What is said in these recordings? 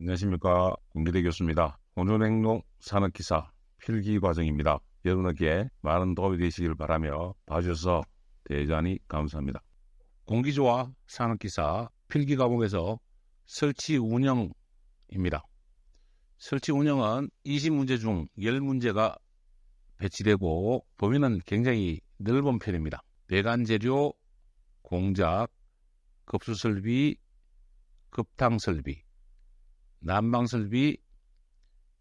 안녕하십니까. 공기대 교수입니다. 공존행동 산업기사 필기과정입니다. 여러분에게 많은 도움이 되시길 바라며 봐주셔서 대단히 감사합니다. 공기조화 산업기사 필기과목에서 설치 운영입니다. 설치 운영은 20문제 중 10문제가 배치되고 범위는 굉장히 넓은 편입니다. 배관재료, 공작, 급수설비, 급탕설비, 난방설비,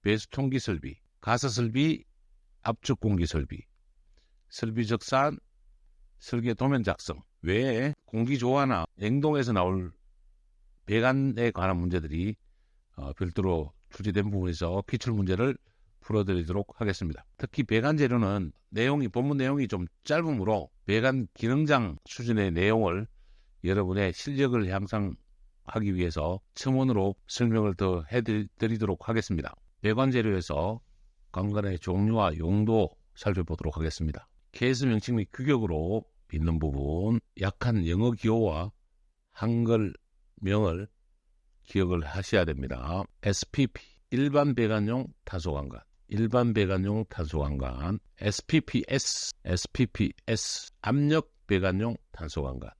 배수통기설비, 가스설비, 압축공기설비, 설비적산, 설계도면 작성 외에 공기조화나 행동에서 나올 배관에 관한 문제들이 별도로 출제된 부분에서 기출문제를 풀어드리도록 하겠습니다. 특히 배관재료는 본문 내용이 좀 짧으므로 배관 기능장 수준의 내용을 여러분의 실력을 향상하기 위해서 첨언으로 설명을 더 해드리도록 하겠습니다. 배관재료에서 관건의 종류와 용도 살펴보도록 하겠습니다. 케이스 명칭 및 규격으로 빚는 부분, 약한 영어 기호와 한글명을 기억을 하셔야 됩니다. SPP, 일반 배관용 탄소관관, 일반 배관용 탄소관관, SPPS, SPPS, 압력 배관용 탄소관관,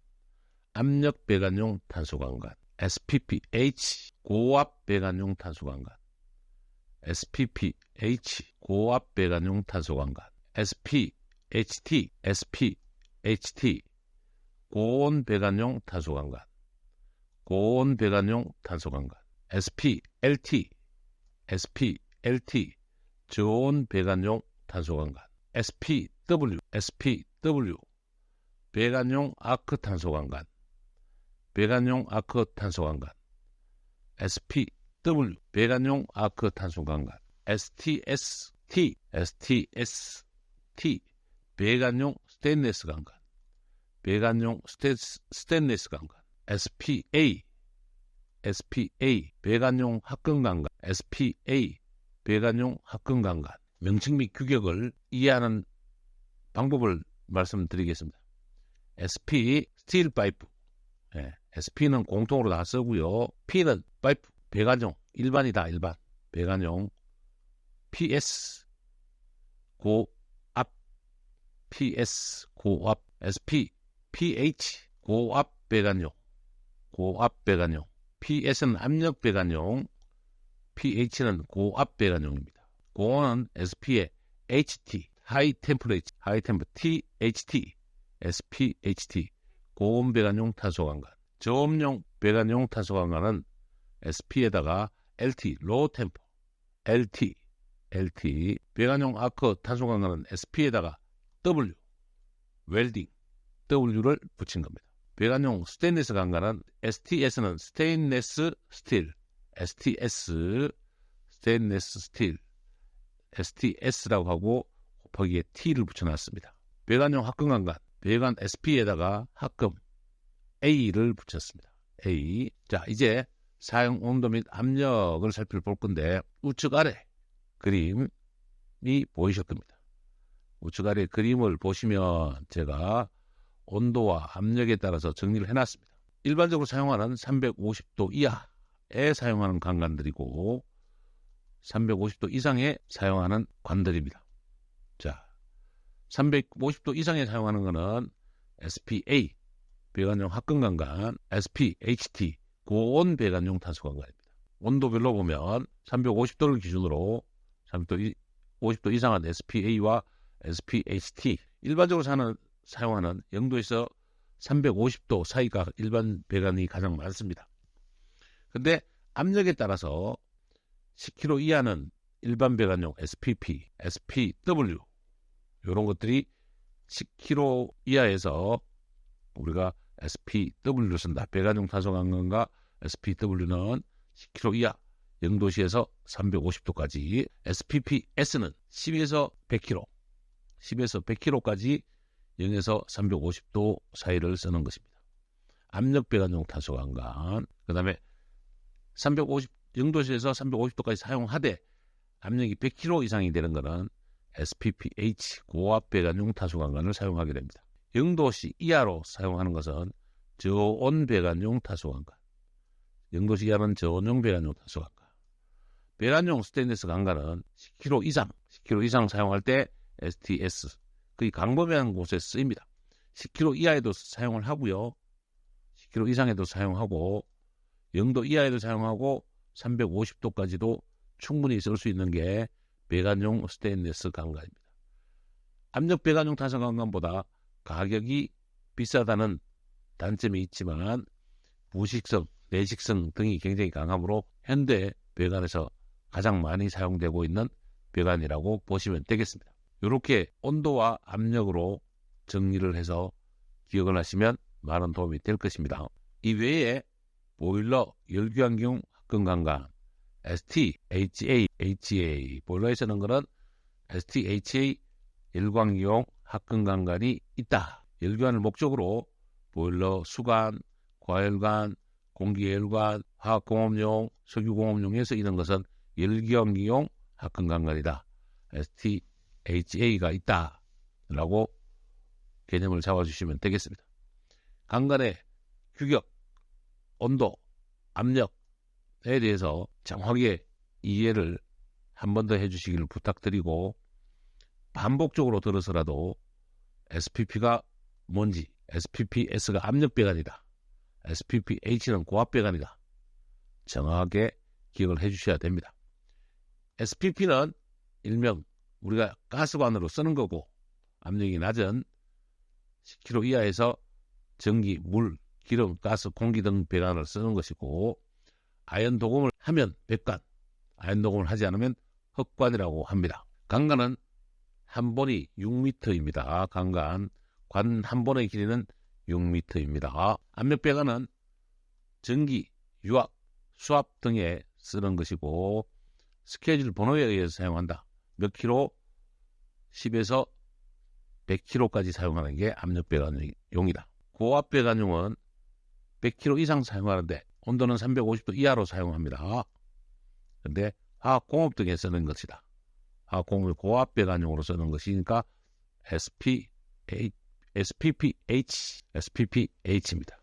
압력 배관용 탄소관관, SPPH, 고압 배관용 탄소관관, SPPH, 고압 배관용 탄소관관, SPHT, SPHT, 고온 배관용 탄소관관, 고온 배관용 탄소관관, SPLT, SPLT, 저온 배관용 탄소관관, SPW, SPW, 배관용 아크 탄소관관, 배관용 아크 탄소관관, SPW, 배관용 아크 탄소관관, STS-T, STS-T, 배관용 스테인리스 관관, 배관용 스테인리스 관관, SPA, SPA, 배관용 합금관관, SPA, 배관용 합금관관. 명칭 및 규격을 이해하는 방법을 말씀드리겠습니다. SP, 스틸 파이프. SP는 공통으로 다 쓰고요. P는 파이프, 배관용, 일반이다, 일반. 배관용. PS, 고압, PS, 고압. SP, PH, 고압 배관용, 고압 배관용. PS는 압력 배관용, PH는 고압 배관용입니다. 고온은 SP의 HT, 하이 템퍼레이처, THT, SPHT, 고온 배관용 탄소관관. 저온용 배관용 탄소관관은 SP에다가 LT, 로우 템퍼, LT, 배관용 아크 탄소관관은 SP에다가 W, 웰딩, W를 붙인 겁니다. 배관용 스테인리스 관관은 STS는 스테인리스 스틸, STS, 스테인리스 스틸, STS라고 하고 곱하기에 T를 붙여놨습니다. 배관용 합금관관, 배관 SP에다가 합금 A를 붙였습니다. A. 자, 이제 사용 온도 및 압력을 살펴볼 건데 우측 아래 그림이 보이실 겁니다. 우측 아래 그림을 보시면 제가 온도와 압력에 따라서 정리를 해놨습니다. 일반적으로 사용하는 350도 이하에 사용하는 관관들이고 350도 이상에 사용하는 관들입니다. 자, 350도 이상에 사용하는 것은 SPA, 배관용 합금관관, SPHT, 고온 배관용 탄소관관입니다. 온도별로 보면 350도를 기준으로 350도 이상은 SPA와 SPHT, 일반적으로 사용하는 0도에서 350도 사이가 일반 배관이 가장 많습니다. 근데 압력에 따라서 10kg 이하는 일반 배관용 SPP, SPW 이런 것들이 10kg 이하에서 우리가 SPW를 쓴다. 배관용 탄소관관과 SPW는 10kg 이하 0도시에서 350도까지, SPPS는 10에서 100kg, 10에서 100kg까지 0에서 350도 사이를 쓰는 것입니다. 압력 배관용 탄소관관, 그 다음에 0도시에서 350도까지 사용하되 압력이 100kg 이상이 되는 것은 SPPH, 고압 배관용 탄소관관을 사용하게 됩니다. 0도씨 이하로 사용하는 것은 저온 배관용 탄소관관, 0도씨 이하는 저온용 배관용 탄소관관, 배관용 스테인리스 강간은 10kg 이상 사용할 때 STS, 거의 광범위한 곳에 쓰입니다. 10kg 이하에도 사용을 하고요. 10kg 이상에도 사용하고 0도 이하에도 사용하고 350도까지도 충분히 쓸 수 있는 게 배관용 스테인리스 강간입니다. 압력 배관용 타설 강간보다 가격이 비싸다는 단점이 있지만 부식성, 내식성 등이 굉장히 강하므로 현대 배관에서 가장 많이 사용되고 있는 배관이라고 보시면 되겠습니다. 이렇게 온도와 압력으로 정리를 해서 기억을 하시면 많은 도움이 될 것입니다. 이 외에 보일러 열교환기용 합금 강간 STHA 보일러에 쓰는 것은 STHA 열광기용 합금 강간이 있다. 열교환을 목적으로 보일러 수관, 과열관, 공기열관, 화학공업용, 석유공업용에서 이런 것은 열교환기용 합금 강간이다. STHA가 있다. 라고 개념을 잡아주시면 되겠습니다. 강간의 규격, 온도, 압력에 대해서 정확하게 이해를 한 번 더 해주시기를 부탁드리고 반복적으로 들어서라도 SPP가 뭔지, SPPS가 압력배관이다, SPPH는 고압배관이다, 정확하게 기억을 해주셔야 됩니다. SPP는 일명 우리가 가스관으로 쓰는 거고 압력이 낮은 10kg 이하에서 전기, 물, 기름, 가스, 공기 등 배관을 쓰는 것이고 아연 도금을 하면 백관, 아연 도금을 하지 않으면 흑관이라고 합니다. 강간은 한 번이 6m입니다. 강간, 관 한 번의 길이는 6m입니다. 압력 배관은 전기, 유압, 수압 등에 쓰는 것이고 스케줄 번호에 의해서 사용한다. 몇 킬로? 10에서 100kg까지 사용하는 게 압력 배관용이다. 고압 배관용은 100kg 이상 사용하는데 온도는 350도 이하로 사용합니다. 그런데 화학공업 등에 쓰는 것이다. 화학공업을 고압 배관용으로 쓰는 것이니까 SPPH입니다.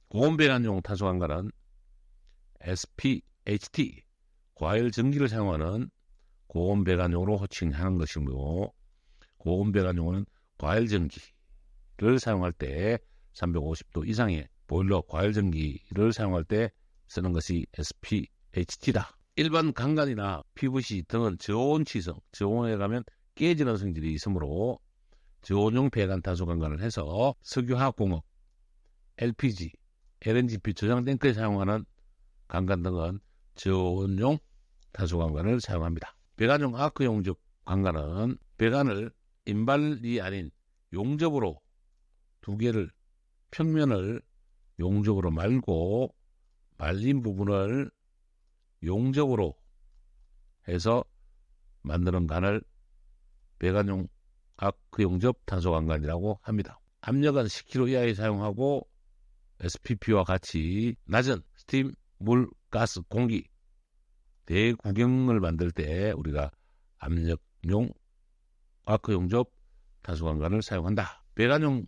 고온 배관용 탄소 강간은 SPHT, 과열 전기를 사용하는 고온 배관용으로 호칭하는 것이므로 고온 배관용은 과열 전기를 사용할 때 350도 이상의 보일러 과열 전기를 사용할 때 쓰는 것이 SPHT다. 일반 강간이나 PVC 등은 저온치성, 저온에 가면 깨지는 성질이 있으므로 저온용 배관 탄소 강간을 해서 석유화학공업, LPG, LNGP 저장 탱크에 사용하는 강간 등은 저온용 탄소 강간을 사용합니다. 배관용 아크 용접 강간은 배관을 인발이 아닌 용접으로 두 개를 평면을 용접으로 말고 말린 부분을 용접으로 해서 만드는 간을 배관용 아크 용접 탄소 강간이라고 합니다. 압력은 10kg 이하에 사용하고 SPP와 같이 낮은 스팀, 물, 가스, 공기 대구경을 만들 때 우리가 압력용 아크 용접 탄소 강간을 사용한다. 배관용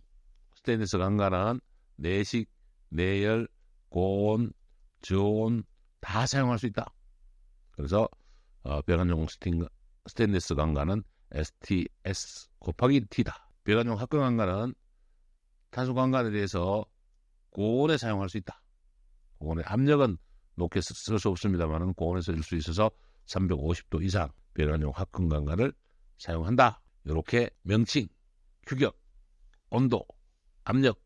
스테인리스 강간은 내식, 내열, 고온, 저온 다 사용할 수 있다. 그래서 배관용 스테인리스 강간은 STS 곱하기 T다. 배관용 합금 강간은 탄소 강간에 대해서 고온에 사용할 수 있다. 고온의 압력은 높게 쓸 수 없습니다만 고온에서 쓸 수 있어서 350도 이상 배관용 합금 강간을 사용한다. 이렇게 명칭, 규격, 온도, 압력,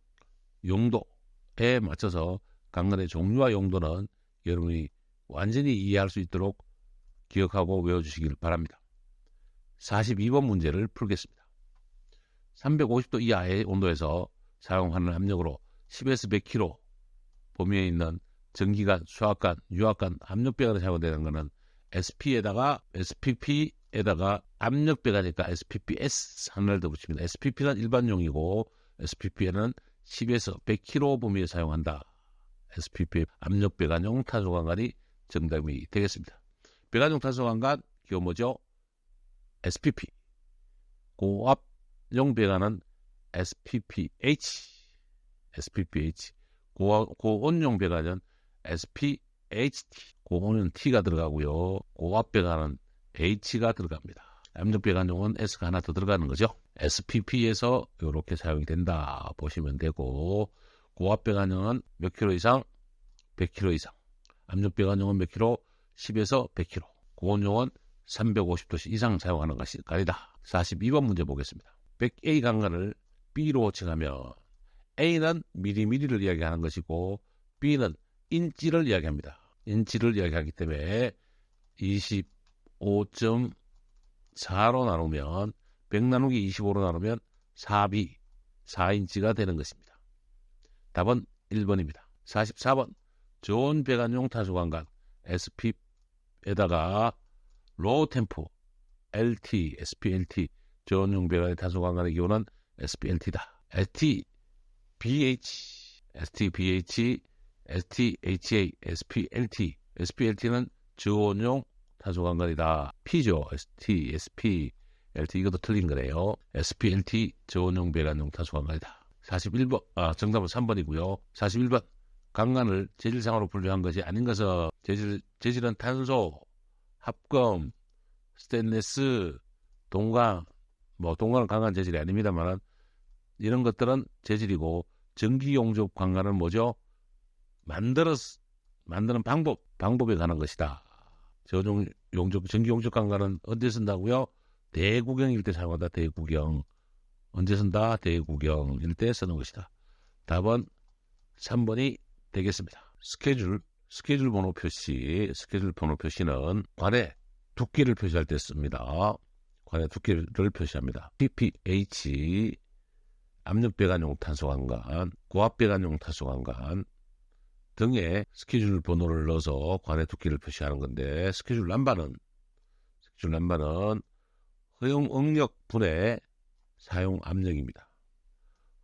용도에 맞춰서 강간의 종류와 용도는 여러분이 완전히 이해할 수 있도록 기억하고 외워주시길 바랍니다. 42번 문제를 풀겠습니다. 350도 이하의 온도에서 사용하는 압력으로 10에서 100kg 범위에 있는 전기관, 수압관, 유압관, 압력배관에 사용되는 것은 SPP에다가 압력배관이니까 SPPS 하나를 더 붙입니다. SPP는 일반용이고 SPP에는 10에서 100kg 범위에 사용한다. SPP 압력배관용 탄소 강간이 정답이 되겠습니다. 배관용 탄소 강간 기호 뭐죠? SPP. 고압용 배관은 SPPH. 고온용 배관은 SPHT. 고는 T가 들어가고요. 그 앞에 가는 H가 들어갑니다. 압력배관용은 S가 하나 더 들어가는 거죠. SPP에서 이렇게 사용이 된다 보시면 되고, 고압배관용은 몇 킬로 이상? 100kg 이상. 압력배관용은 몇 킬로? 10에서 100kg. 고온용은 350도씨 이상 사용하는 것이 가리다. 42번 문제 보겠습니다. 100A 강간을 B로 칭하면 A는 미리미리를 이야기하는 것이고 B는 인치를 이야기합니다. 인치를 이야기하기 때문에 25.4로 나누면 100 나누기 25로 나누면 4B 4인치가 되는 것입니다. 답은 1번입니다. 44번 저온 배관용 탄소강간 SP에다가 로우 템포 LT, SPLT 저온용 배관의 탄소강간의 기호는 SPLT다. STBH, STHA, SPLT. SPLT는 저온용 탄소강간이다. P죠. ST, SP, LT 이것도 틀린 거네요. SPLT 저온용 배관용 탄소강간이다. 41번, 정답은 3번이고요. 41번 강간을 재질상으로 분류한 것이 아닌 것은 재질은 탄소, 합금, 스테인리스, 동강, 동강은 강간 재질이 아닙니다만 이런 것들은 재질이고 전기용접 강간은 뭐죠? 만드는 방법에 관한 것이다. 전기용접 강간은 언제 쓴다고요? 대구경일 때 사용한다. 대구경. 언제 쓴다? 대구경일 때 쓰는 것이다. 답은 3번이 되겠습니다. 스케줄 번호 표시는 관의 두께를 표시할 때 씁니다. 관의 두께를 표시합니다. ppH 압력배관용 탄소강간, 고압배관용 탄소강간 등의 스케줄 번호를 넣어서 관의 두께를 표시하는 건데, 스케줄 남바는 허용응력분의 사용압력입니다.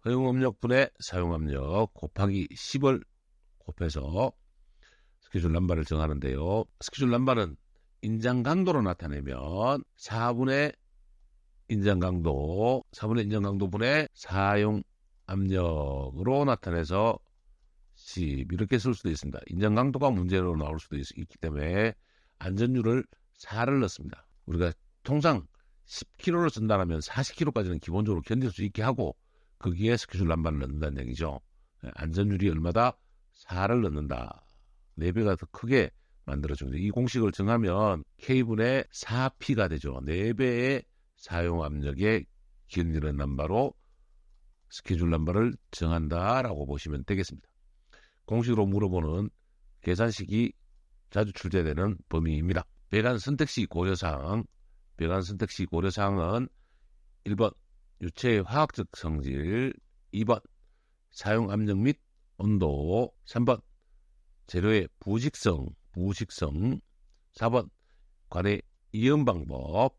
허용압력분의 사용압력 곱하기 10을 곱해서 스케줄 남바를 정하는데요. 스케줄 남바는 인장강도로 나타내면 4분의 인장강도 분의 사용압력으로 나타내서 10 이렇게 쓸 수도 있습니다. 인장강도가 문제로 나올 수도 있기 때문에 안전율을 4를 넣습니다. 우리가 통상 10kg를 쓴다면 40kg까지는 기본적으로 견딜 수 있게 하고 거기에 스케줄 남바를 넣는다는 얘기죠. 안전율이 얼마다? 4를 넣는다. 4배가 더 크게 만들어줍니다. 이 공식을 정하면 K분의 4P가 되죠. 4배의 사용압력에 견디는 남바로 스케줄 남바를 정한다라고 보시면 되겠습니다. 공식으로 물어보는 계산식이 자주 출제되는 범위입니다. 배관 선택시 고려사항은 1번 유체의 화학적 성질, 2번 사용압력 및 온도, 3번 재료의 부식성, 4번 관의 이연 방법.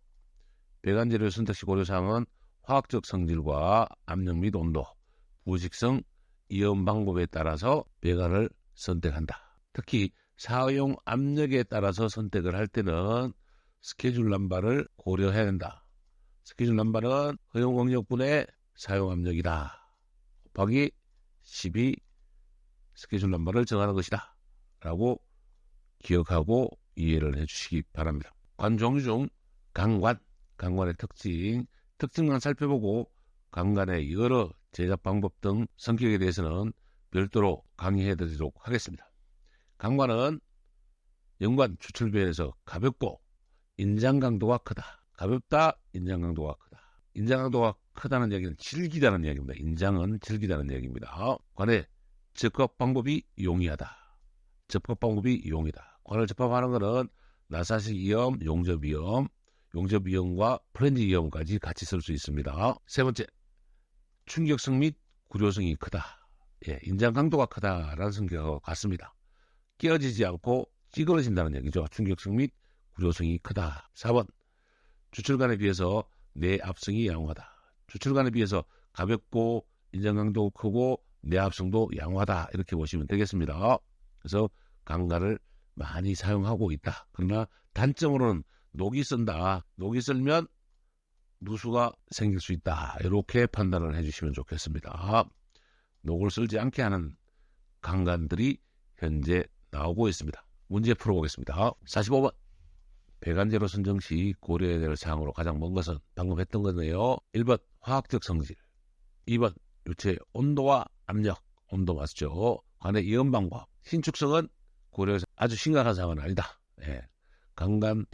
배관 재료 선택시 고려사항은 화학적 성질과 압력 및 온도, 부식성, 이연 방법에 따라서 배관을 선택한다. 특히 사용 압력에 따라서 선택을 할 때는 스케줄 남바를 고려해야 된다. 스케줄 남바는 허용응력분의 사용 압력이다. 곱하기 10이 스케줄 남바를 정하는 것이다. 라고 기억하고 이해를 해주시기 바랍니다. 관 종류 중 강관의 특징만 살펴보고 강간의 여러 제작 방법 등 성격에 대해서는 별도로 강의해 드리도록 하겠습니다. 강관은 연관 추출배에서 가볍고 인장 강도가 크다. 가볍다, 인장 강도가 크다. 인장 강도가 크다는 얘기는 질기다는 얘기입니다. 인장은 질기다는 얘기입니다. 관의 접합 방법이 용이하다. 관을 접합하는 것은 나사식 이염, 용접 이염과 플렌지 이염까지 같이 쓸 수 있습니다. 세 번째, 충격성 및 구조성이 크다. 인장 강도가 크다라는 성격과 같습니다. 깨어지지 않고 찌그러진다는 얘기죠. 충격성 및 구조성이 크다. 4번, 주출관에 비해서 내압성이 양호하다. 주출관에 비해서 가볍고 인장 강도 크고 내압성도 양호하다. 이렇게 보시면 되겠습니다. 그래서 강간을 많이 사용하고 있다. 그러나 단점으로는 녹이 쓴다. 녹이 쓸면 누수가 생길 수 있다. 이렇게 판단을 해주시면 좋겠습니다. 녹을 쓸지 않게 하는 강간들이 현재 나오고 있습니다. 문제 풀어보겠습니다. 45번. 배관제로 선정 시 고려해야 될 사항으로 가장 먼 것은 방금 했던 거네요. 1번 화학적 성질, 2번 유체 온도와 압력, 온도 맞죠? 관의 이온 방법, 신축성은 고려해서 아주 심각한 사항은 아니다. 예. 강간,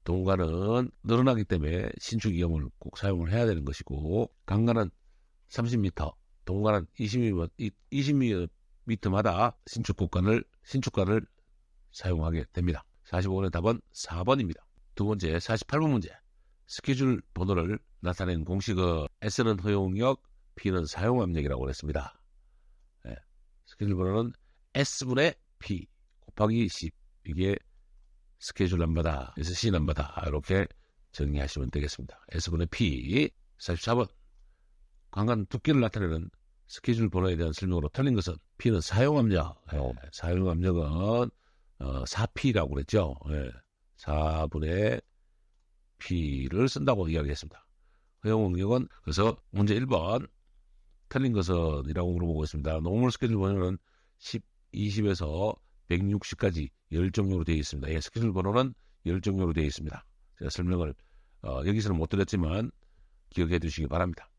동간은 늘어나기 때문에 신축 이염을 꼭 사용을 해야 되는 것이고, 강간은 30m, 동간은 20m마다 신축관을 사용하게 됩니다. 45번의 답은 4번입니다. 두 번째 48번 문제. 스케줄 번호를 나타낸 공식은 S는 허용력, P는 사용압력이라고 했습니다. 예. 스케줄 번호는 S분의 P 곱하기 10. 이게 스케줄 넘버다. SC 넘버다. 이렇게 정리하시면 되겠습니다. S분의 P. 44번. 강간 두께를 나타내는 스케줄 번호에 대한 설명으로 틀린 것은 P는 사용압력. 예. 사용압력은 4P라고 그랬죠. 예. 4분의 P를 쓴다고 이야기했습니다. 허용력은 그래서 문제 1번 틀린 것은 이라고 물어보고 있습니다. 노멀 스케줄 번호는 10, 20에서 160까지 열종류로 되어 있습니다. 예, 스케줄 번호는 열종류로 되어 있습니다. 제가 설명을 여기서는 못 드렸지만 기억해 두시기 바랍니다.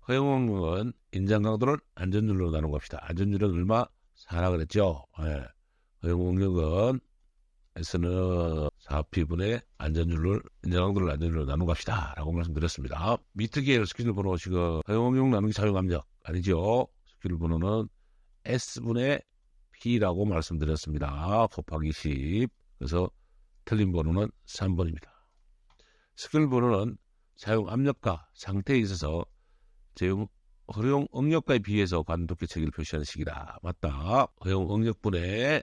허용력은 인장 강도를 안전율로 나눈 겁시다. 안전율은 얼마? 4라 그랬죠. 예. 허용력은 S는 4P분의 안전율을 인장 강도를 안전율로 나눈 겁시다. 라고 말씀드렸습니다. 미트기의 스케줄 번호 지금 허용력 나누기 사용압력 아니죠. 스케줄 번호는 S분의 P라고 말씀드렸습니다. 곱하기 10. 그래서 틀린 번호는 3번입니다. 스케줄 번호는 사용 압력과 상태에 있어서 허용 응력과에 비해서 관 두께 체계를 표시하는 식이다. 맞다. 허용 응력분의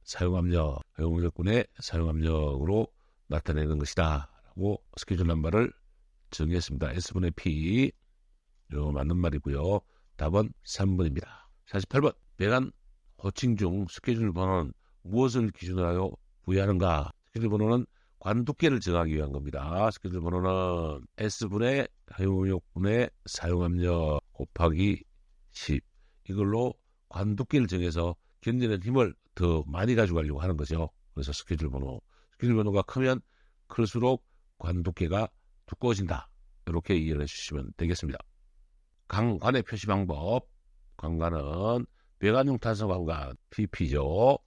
사용 압력, 허용 응력분의 사용 압력으로 나타내는 것이다. 라고 스케줄 넘버를 정의했습니다. S분의 P. 이거 맞는 말이고요. 답은 3번입니다. 48번. 배관 호칭 중 스케줄 번호는 무엇을 기준으로 하여 부여하는가? 스케줄 번호는 관 두께를 정하기 위한 겁니다. 스케줄 번호는 S분의 허용력분의 사용압력 곱하기 10. 이걸로 관 두께를 정해서 견디는 힘을 더 많이 가져가려고 하는 거죠. 그래서 스케줄 번호가 크면 클수록 관 두께가 두꺼워진다. 이렇게 이해를 해주시면 되겠습니다. 관의 표시 방법. 관은 배관용 탄소 관관 PP죠.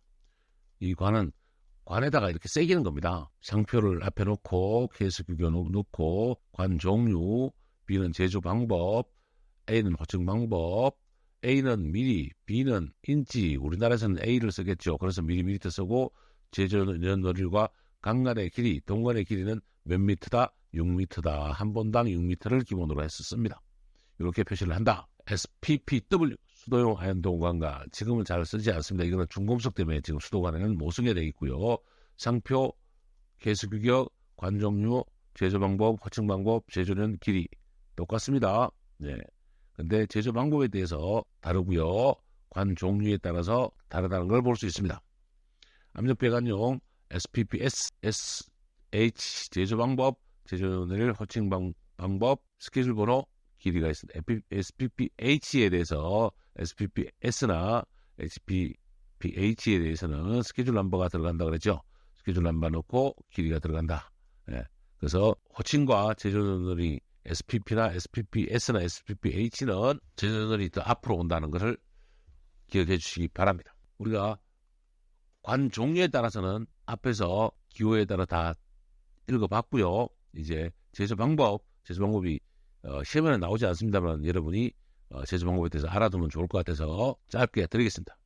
이 관에다가 이렇게 새기는 겁니다. 상표를 앞에 놓고 케이스 규격 놓고 관 종류, B는 제조 방법, A는 호칭 방법, A는 미리, B는 인치. 우리나라에서는 A를 쓰겠죠. 그래서 미리미터 쓰고 제조 연료율과 강간의 길이, 동간의 길이는 몇 미터다? 6미터다. 한 번당 6미터를 기본으로 해서 씁니다. 이렇게 표시를 한다. SPPW 수도용 아연동 관관 지금은 잘 쓰지 않습니다. 이거는 중금속 때문에 지금 수도관에는 못 쓰게 되어 있고요. 상표, 개수 규격, 관 종류, 제조 방법, 호칭 방법, 제조는 길이 똑같습니다. 네. 근데 제조 방법에 대해서 다르고요. 관 종류에 따라서 다르다는 걸 볼 수 있습니다. 압력 배관용 SPPS, SH 제조 방법, 제조를 호칭 방법, 스케줄 번호, 길이가 있습니다. SPPH에 대해서 SPPS나 HPPH에 대해서는 스케줄 넘버가 들어간다 그랬죠. 스케줄 넘버 넣고 길이가 들어간다. 예. 그래서 호칭과 제조널이 SPP나 SPPS나 SPPH는 제조널이 더 앞으로 온다는 것을 기억해 주시기 바랍니다. 우리가 관 종류에 따라서는 앞에서 기호에 따라 다 읽어봤고요. 이제 제조 방법이 시험에는 나오지 않습니다만 여러분이 제조 방법에 대해서 알아두면 좋을 것 같아서 짧게 드리겠습니다.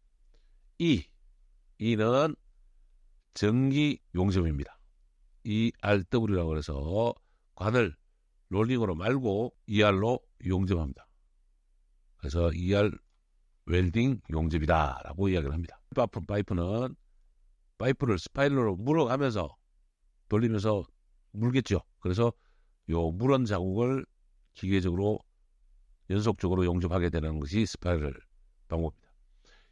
E는 전기 용접입니다. ERW라고 해서 관을 롤링으로 말고 ER로 용접합니다. 그래서 ER 웰딩 용접이다 라고 이야기를 합니다. 파이프는 파이프를 스파이럴로 물어가면서 돌리면서 물겠죠. 그래서 요 물은 자국을 기계적으로 연속적으로 용접하게 되는 것이 스파이럴 방법입니다.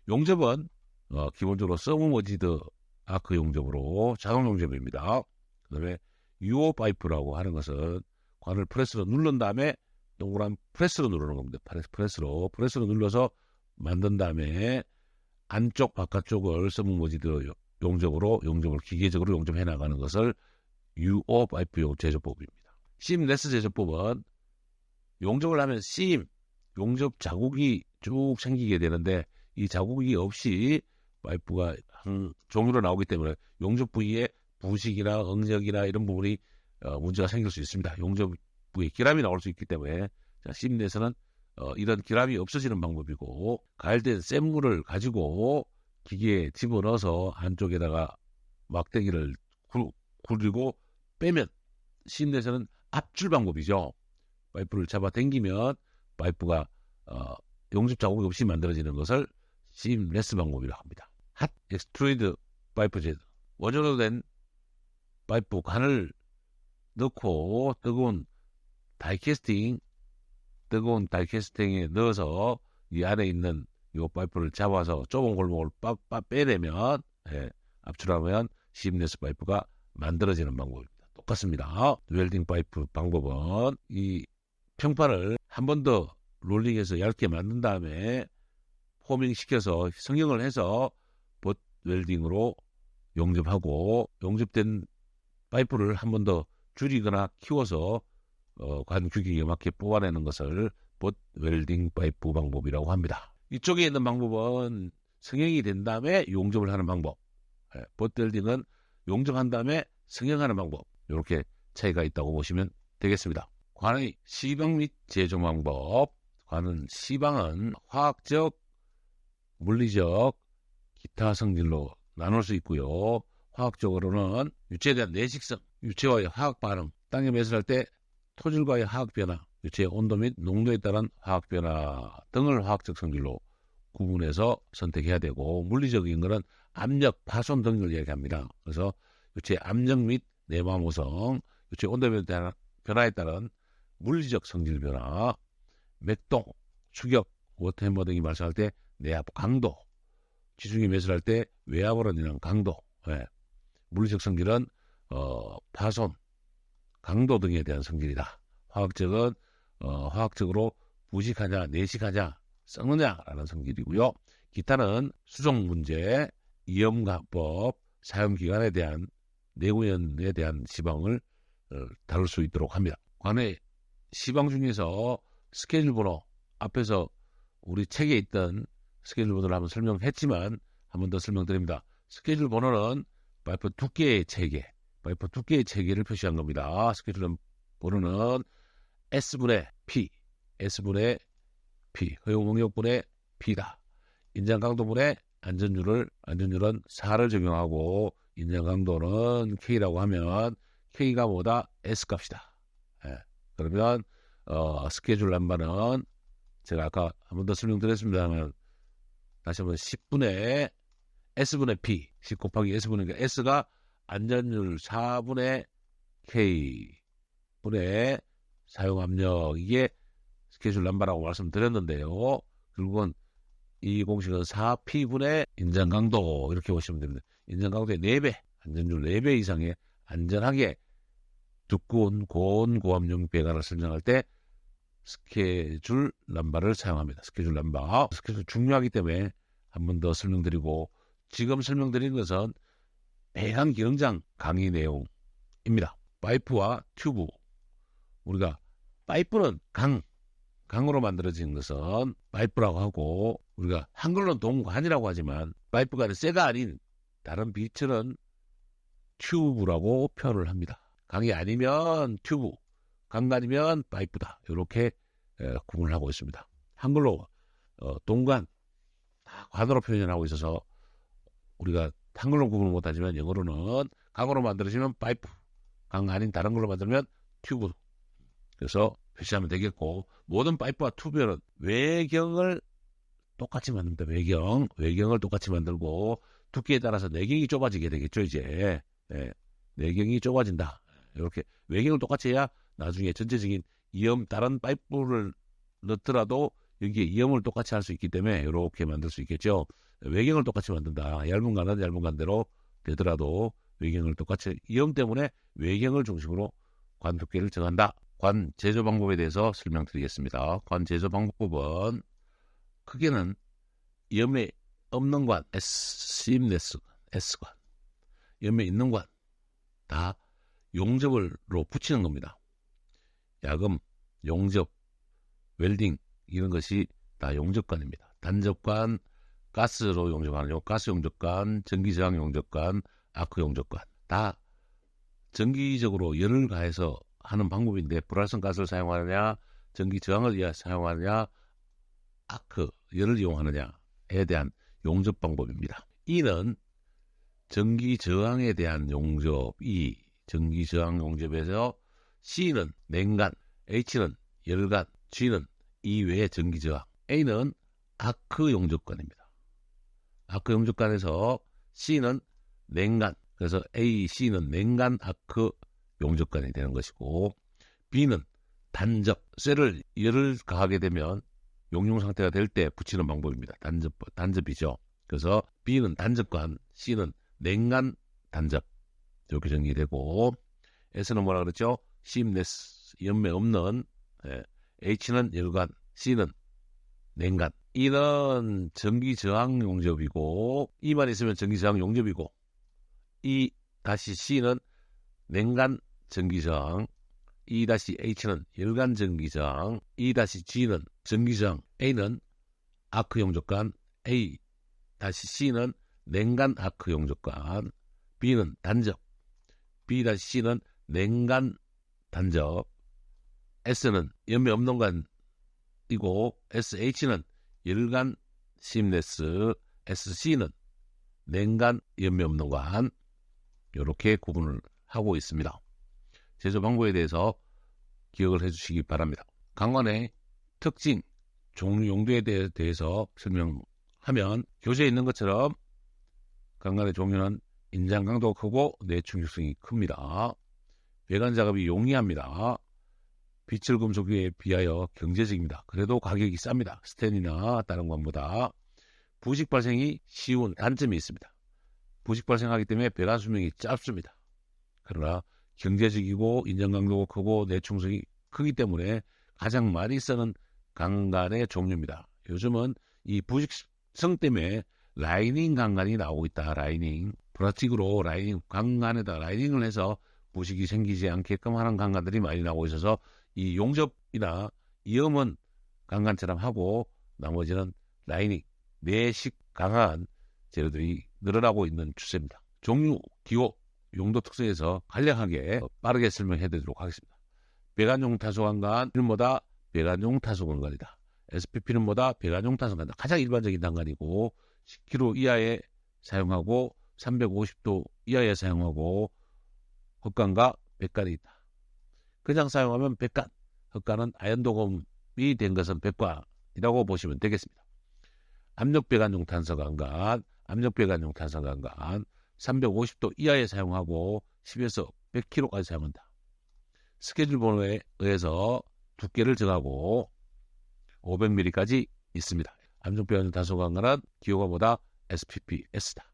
용접은 기본적으로 서브머지드 아크 용접으로 자동 용접입니다. 그 다음에 유오 파이프라고 하는 것은 관을 프레스로 누른 다음에 동그란 프레스로 누르는 겁니다. 프레스로 눌러서 만든 다음에 안쪽 바깥쪽을 서브머지드 용접을 기계적으로 용접해 나가는 것을 UO 파이프용 제조법입니다. 시임레스 제조법은 용접을 하면 용접 자국이 쭉 생기게 되는데 이 자국이 없이 파이프가 한 종류로 나오기 때문에 용접 부위에 부식이나 응적이나 이런 부분이 문제가 생길 수 있습니다. 용접 부위에 기람이 나올 수 있기 때문에 시임레스는 이런 기람이 없어지는 방법이고, 가열된 센 물을 가지고 기계에 집어넣어서 한쪽에다가 막대기를 굴리고 빼면 시임레스는 압출 방법이죠. 파이프를 잡아 당기면 파이프가 용접 자국이 없이 만들어지는 것을 시임레스 방법이라고 합니다. 핫 엑스트루이드 파이프 제도, 원료로 된 파이프 관을 넣고 뜨거운 다이캐스팅에 넣어서 이 안에 있는 이 파이프를 잡아서 좁은 골목을 빼내면, 압출하면 시임레스 파이프가 만들어지는 방법입니다. 똑같습니다. 웰딩 파이프 방법은 이 평판을 한 번 더 롤링해서 얇게 만든 다음에 포밍시켜서 성형을 해서 봇 웰딩으로 용접하고, 용접된 파이프를 한 번 더 줄이거나 키워서 관 규격에 맞게 뽑아내는 것을 봇 웰딩 파이프 방법이라고 합니다. 이쪽에 있는 방법은 성형이 된 다음에 용접을 하는 방법, 봇 웰딩은 용접한 다음에 성형하는 방법, 이렇게 차이가 있다고 보시면 되겠습니다. 관의 시방 및 제조 방법. 관은 시방은 화학적, 물리적, 기타 성질로 나눌 수 있고요. 화학적으로는 유체에 대한 내식성, 유체와의 화학 반응, 땅에 매설할 때 토질과의 화학 변화, 유체의 온도 및 농도에 따른 화학 변화 등을 화학적 성질로 구분해서 선택해야 되고, 물리적인 것은 압력, 파손 등을 얘기합니다. 그래서 유체의 압력 및 내마모성, 유체 온도 변화에 따른 물리적 성질 변화, 맥동, 추격, 워터햄머 등이 발생할 때 내압 강도, 지중해 매설할 때 외압으로 인한 강도, 물리적 성질은 파손, 강도 등에 대한 성질이다. 화학적은 화학적으로 부식하냐, 내식하냐, 썩느냐라는 성질이고요. 기타는 수종 문제, 이염가법, 사용기간에 대한 내구연에 대한 시방을 다룰 수 있도록 합니다. 관의 시방 중에서 스케줄 번호, 앞에서 우리 책에 있던 스케줄 번호를 한번 설명했지만 한 번 더 설명드립니다. 스케줄 번호는 파이프 두께의 체계, 파이프 두께의 체계를 표시한 겁니다. 스케줄 번호는 S분의 P, S분의 P, 허용 응력분의 P다. 인장 강도분의 안전율은 4를 적용하고, 인장 강도는 K라고 하면 K가 뭐다? S 값이다. 그러면 스케줄 남바는 제가 아까 한 번 더 설명드렸습니다만 다시 한번 10분의 S분의 P, 10 곱하기 S분의 S가 안전율 4분의 K분의 사용압력, 이게 스케줄 남바라고 말씀드렸는데요. 결국은 이 공식은 4P분의 인장강도, 이렇게 보시면 됩니다. 인장강도의 4배, 안전율 4배 이상의 안전하게 두꺼운 고압용 배관을 설정할 때 스케줄 남바를 사용합니다. 스케줄 남바. 스케줄 중요하기 때문에 한 번 더 설명드리고, 지금 설명드린 것은 배관 기능장 강의 내용입니다. 파이프와 튜브. 우리가 파이프는 강으로 만들어진 것은 파이프라고 하고, 우리가 한글로는 동관이라고 하지만 파이프가 쇠가 아닌 다른 빛은 튜브라고 표현을 합니다. 강이 아니면 튜브, 강가 아니면 파이프다. 이렇게 구분을 하고 있습니다. 한글로 동관, 관으로 표현하고 있어서 우리가 한글로 구분을 못하지만 영어로는 강으로 만들어지면 파이프, 강 아닌 다른 걸로 만들면 튜브. 그래서 표시하면 되겠고, 모든 파이프와 튜브는 외경을 똑같이 만듭니다. 외경을 똑같이 만들고, 두께에 따라서 내경이 좁아지게 되겠죠. 이제 내경이 좁아진다. 이렇게 외경을 똑같이 해야 나중에 전체적인 이염, 다른 파이프를 넣더라도 여기에 이염을 똑같이 할 수 있기 때문에 이렇게 만들 수 있겠죠. 외경을 똑같이 만든다. 얇은 관은 얇은 관대로 되더라도 외경을 똑같이, 이염 때문에 외경을 중심으로 관 두께를 정한다. 관 제조 방법에 대해서 설명드리겠습니다. 관 제조 방법은 크게는 이염이 없는 관, 시임레스 S관, 옆에 있는 관 다 용접으로 붙이는 겁니다. 야금, 용접, 웰딩 이런 것이 다 용접관입니다. 단접관, 가스로 용접하는 가스 용접관, 전기저항 용접관, 아크 용접관 다 전기적으로 열을 가해서 하는 방법인데 불활성 가스를 사용하느냐, 전기저항을 사용하느냐, 아크, 열을 이용하느냐에 대한 용접 방법입니다. E는 전기저항에 대한 용접, E, 전기저항 용접에서 C는 냉간, H는 열간, G는 이외의 전기저항, A는 아크 용접관입니다. 아크 용접관에서 C는 냉간, 그래서 A, C는 냉간 아크 용접관이 되는 것이고, B는 단접, 쇠를 열을 가하게 되면 용융 상태가 될 때 붙이는 방법입니다. 단접이죠. 그래서 B는 단접관, C는 냉간 단접 이렇게 정리되고, S는 뭐라 그랬죠? seamless, 연매 없는, H는 열간, C는 냉간. E는 전기저항 용접이고, E만 있으면 전기저항 용접이고, E-C는 냉간 전기저항, E-H는 열간 전기저항, E-G는 전기저항, A는 아크 용접관, A-C는 냉간 아크 용접관, B는 단접, B-C는 냉간 단접, S는 연매 없는 관이고, SH는 열간 seamless, SC는 냉간 연매 없는 관, 이렇게 구분을 하고 있습니다. 제조 방법에 대해서 기억을 해주시기 바랍니다. 강관의 특징, 종류, 용도에 대해서 설명하면 교재에 있는 것처럼 강관의 종류는 인장 강도가 크고 내충격성이 큽니다. 배관 작업이 용이합니다. 비철 금속에 비하여 경제적입니다. 그래도 가격이 쌉니다. 스텐이나 다른 관보다. 부식 발생이 쉬운 단점이 있습니다. 부식 발생하기 때문에 배관 수명이 짧습니다. 그러나 경제적이고 인장 강도가 크고 내충성이 크기 때문에 가장 많이 쓰는 강간의 종류입니다. 요즘은 이 부식성 때문에 라이닝 강간이 나오고 있다. 라이닝. 플라스틱으로 라이닝, 강간에다 라이닝을 해서 부식이 생기지 않게끔 하는 강간들이 많이 나오고 있어서 이 용접이나 이음은 강간처럼 하고 나머지는 라이닝, 내식 강한 재료들이 늘어나고 있는 추세입니다. 종류, 기호, 용도 특성에서 간략하게 빠르게 설명해 드리도록 하겠습니다. 배관용 타소강간은 뭐다? 배관용 타소강간이다. SPP는 뭐다? 배관용 타소강간이다. 가장 일반적인 단간이고 10kg 이하에 사용하고 350도 이하에 사용하고 헛간과 백간이 있다. 그냥 사용하면 백간, 헛간은 아연 도금이 된 것은 백관이라고 보시면 되겠습니다. 압력배관용 탄소강간, 압력배관용 탄소강간 350도 이하에 사용하고 10에서 100kg까지 사용한다. 스케줄 번호에 의해서 두께를 정하고 500mm까지 있습니다. 압력배관용 탄소강간은 기호가 뭐다? SPP, S다.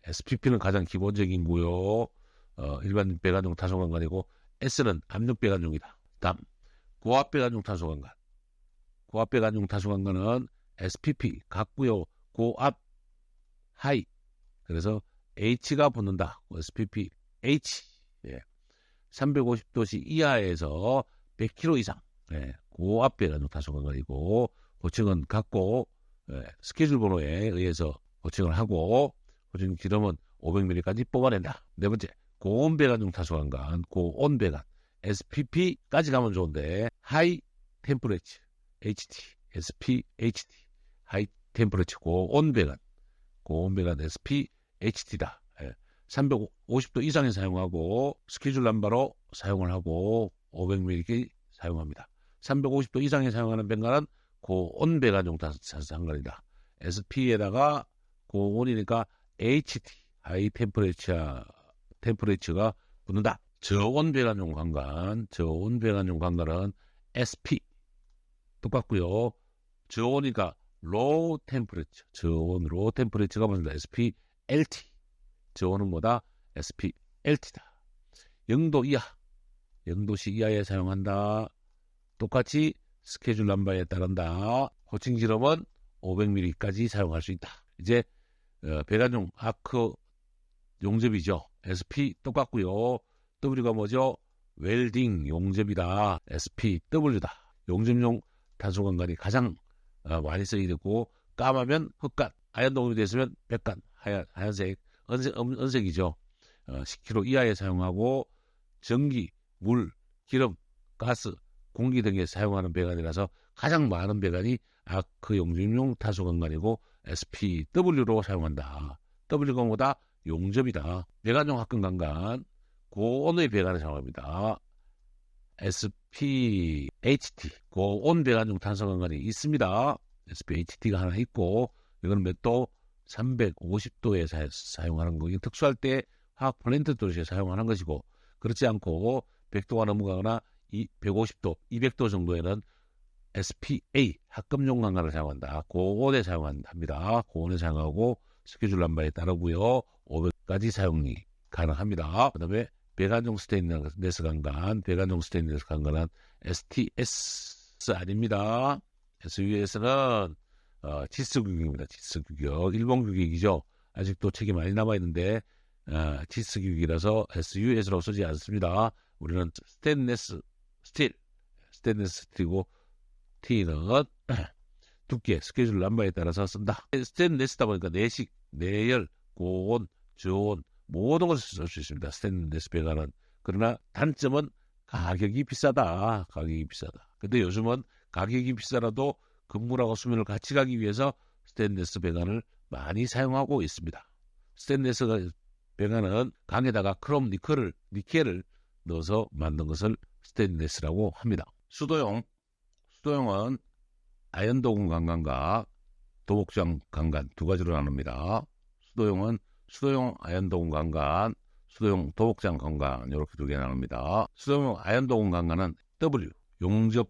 SPP는 가장 기본적인고요. 일반 배관용 탄소강간이고 S는 압력배관용이다. 다음 고압배관용 탄소강간. 고압배관용 탄소강간은 SPP 같고요. 고압 하이. 그래서 H가 붙는다. SPP H. 350도씨 이하에서 100kg 이상. 고압배관용 탄소강간이고 호칭은 같고 스케줄 번호에 의해서 호칭을 하고 호칭 기름은 500ml까지 뽑아낸다. 네 번째, 고온배관용 탄소강간, 고온배관, SPP까지 가면 좋은데 하이 템퍼레처, HT, SPHT, 하이 템퍼레처 고온배관, 고온배관 SPHT다. 350도 이상에 사용하고 스케줄 남바로 사용을 하고 500ml 사용합니다. 350도 이상에 사용하는 배관은 고온배관용 탄소강간이다. SP에다가 고온이니까 HT, 하이 템퍼레처가 붙는다. 저온배관용 강간, 저온배관용 강간은 SP 똑같고요. 저온이니까 로우 템퍼레처, 저온 로우 템퍼레처가 붙는다. SPLT, 저온은 뭐다? SPLT다. 0도 이하, 0도씨 이하에 사용한다. 똑같이 스케줄 넘버에 따른다. 호칭 지름은 500ml까지 사용할 수 있다. 이제 배관용 아크 용접이죠. SP 똑같고요. W가 뭐죠? 웰딩 용접이다. SPW다. 용접용 탄소광간이 가장 많이 쓰이게 되고, 까마면 흑간, 아연 도금이 됐으면 백간, 하얀색, 은색이죠. 10kg 이하에 사용하고, 전기, 물, 기름, 가스, 공기 등에 사용하는 배관이라서 가장 많은 배관이 아크 용접용 탄소광간이고 SPW로 사용한다. W가 뭐다? 용접이다. 배관용 합금광간, 고온의 배관을 사용합니다. SPHT, 고온 배관용 탄소광간이 있습니다. SPHT가 하나 있고, 이거는 몇 도? 350도에 사용하는 거. 이거 특수할 때 화학 플랜트 도시에 사용하는 것이고, 그렇지 않고 100도가 넘어가거나 150도, 200도 정도에는 SPA, 합금용 광간을 사용한다. 고온에 사용합니다. 고온에 사용하고 스케줄 남바에 따르고요. 500까지 사용이 가능합니다. 그 다음에 배관용 스테인리스 강간, 배관용 스테인리스 강간은 STS 아닙니다. SUS는 지스 규격입니다. 지스 규격, 일본 규격이죠. 아직도 책이 많이 남아있는데 지스 규격이라서 SUS로 쓰지 않습니다. 우리는 스테인리스 스틸이고 T는 두께, 스케줄 남바에 따라서 쓴다. 스테인리스다 보니까 내식, 내열, 고온, 저온 모든 것을 쓸 수 있습니다. 스테인리스 배관은. 그러나 단점은 가격이 비싸다. 가격이 비싸다. 근데 요즘은 가격이 비싸라도 근무라고 수면을 같이 가기 위해서 스테인리스 배관을 많이 사용하고 있습니다. 스테인리스 배관은 강에다가 크롬 니켈을 넣어서 만든 것을 스테인리스라고 합니다. 수도용은 아연 도금 강간과 도복장 강간 두 가지로 나눕니다. 수도용은 수도용 아연 도금 강간, 수도용 도복장 강간 이렇게 두 개 나눕니다. 수도용 아연 도금 강간은 W, 용접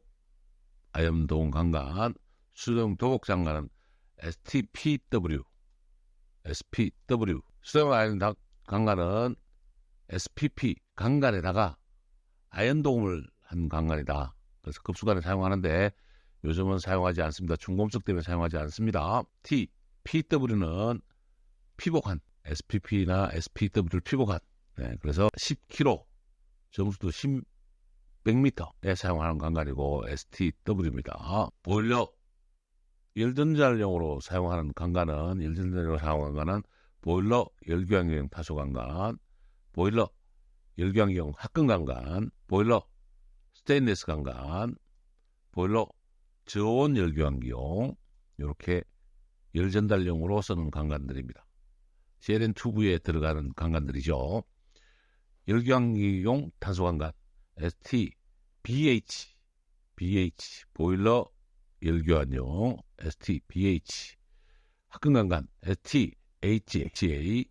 아연 도금 강간, 수도용 도복장 강간은 STPW. 수도용 아연 강간은 SPP, 강간에다가 아연 도금을 한 강간이다. 그래서 급수관에 사용하는데 요즘은 사용하지 않습니다. 중금속 때문에 사용하지 않습니다. PW는 피복한, SPP나 SPW를 피복한. 네, 그래서 10kg, 정수도 100m에 사용하는 강간이고 STW입니다. 보일러, 열전자용으로 사용하는 강간은, 보일러 열교환기용 타소 강간, 보일러 열교환기용 합금 강간, 보일러 스테인리스 강간, 보일러 저온 열교환기용, 이렇게 열전달용으로 쓰는 강간들입니다. CLN 튜브에 들어가는 강간들이죠. 열교환기용 탄소강간 STBH, 보일러 열교환용 STBH, 합금강간 STHA,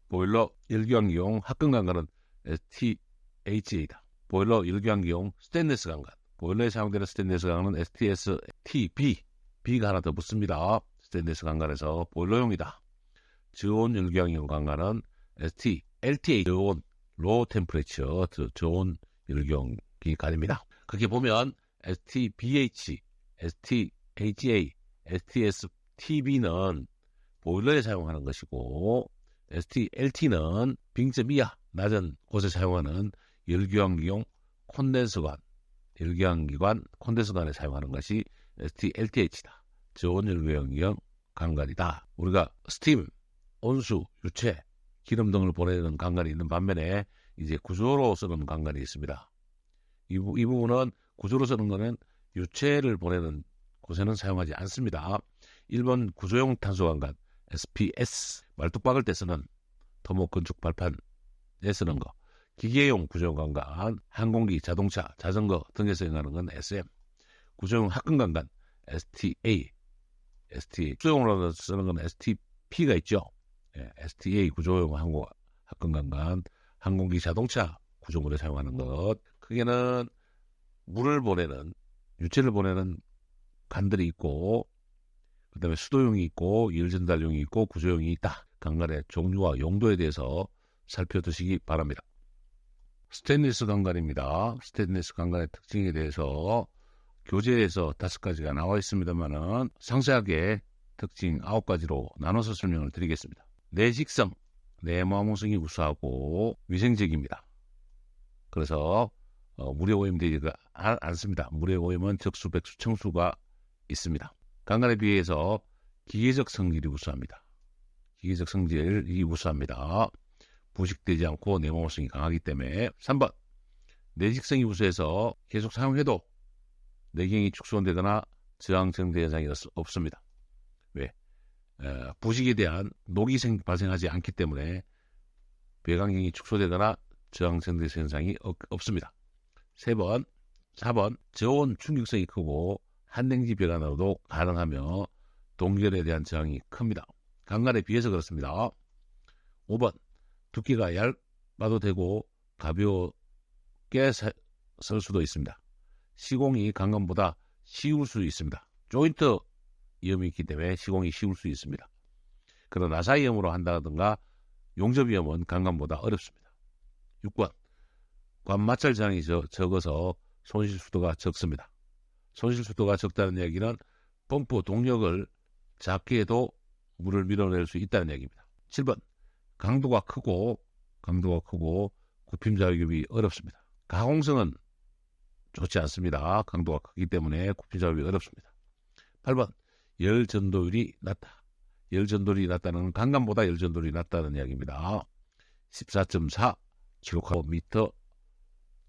보일러 열교환기용 합금강간은 STHA다. 보일러 열교환기용 스테인리스 강간, 보일러에 사용되는 스테인리스 강간은 STSTB, B가 하나 더 붙습니다. 스테인리스 강간에서 보일러용이다. 저온 열교환기용 강간은 STLTA, 저온 로우 템퍼레이처, 저온 열교환기 간입니다. 그렇게 보면 STBH, STHA, STSTB는 보일러에 사용하는 것이고, STLT는 빙점 이하 낮은 곳에 사용하는 열교환기용 콘덴서관, 열교환기관 콘덴서관에 사용하는 것이 STLTH다. 저온 열교환기용 강간이다. 우리가 스팀, 온수, 유체, 기름 등을 보내는 강간이 있는 반면에 이제 구조로 쓰는 강간이 있습니다. 이 부분은 구조로 쓰는 것은 유체를 보내는 곳에는 사용하지 않습니다. 일본 구조용 탄소강간 SPS, 말뚝 박을 때 쓰는 토목 건축 발판에 쓰는 거, 기계용 구조용 강간, 항공기, 자동차, 자전거 등에 사용하는 건 SM, 구조용 합금강간 STA, 수용으로 쓰는 건 STP가 있죠. 예, STA 구조용 합금강간, 항공기, 자동차 구조물에 사용하는 것. 크게는 물을 보내는, 유체를 보내는 간들이 있고, 그 다음에 수도용이 있고, 열전달용이 있고, 구조용이 있다. 강간의 종류와 용도에 대해서 살펴두시기 바랍니다. 스테인리스 강간입니다. 스테인리스 강간의 특징에 대해서 교재에서 5가지가 나와 있습니다만은 상세하게 특징 9가지로 나눠서 설명을 드리겠습니다. 내식성, 내모함성이 우수하고 위생적입니다. 그래서 물에 오염되지 않습니다. 물에 오염은 적수, 백수, 청수가 있습니다. 강간에 비해서 기계적 성질이 우수합니다. 기계적 성질이 우수합니다. 부식되지 않고 내모함성이 강하기 때문에. 3번, 내식성이 우수해서 계속 사용해도 내경이 축소되거나 저항정대 현상이 없습니다. 왜? 부식에 대한 녹이 발생하지 않기 때문에 배관경이 축소되거나 저항정대 현상이 없습니다. 4번, 저온 충격성이 크고 한냉지 배관으로도 가능하며 동결에 대한 저항이 큽니다. 강간에 비해서 그렇습니다. 5번, 두께가 얇아도 되고 가볍게 쓸 수도 있습니다. 시공이 강간보다 쉬울 수 있습니다. 조인트 위험이 있기 때문에 시공이 쉬울 수 있습니다. 그러나 나사 위험으로 한다든가 용접 위험은 강간보다 어렵습니다. 6번, 관마찰 저항이 적어서 손실 수도가 적습니다. 손실 수도가 적다는 얘기는 펌프 동력을 작게 해도 물을 밀어낼 수 있다는 얘기입니다. 7번, 강도가 크고 굽힘 작업이 어렵습니다. 가공성은 좋지 않습니다. 강도가 크기 때문에 굽힘 작업이 어렵습니다. 8번, 열 전도율이 낮다. 열 전도율이 낮다는 건 강간보다 열 전도율이 낮다는 이야기입니다. 14.4 kcal/m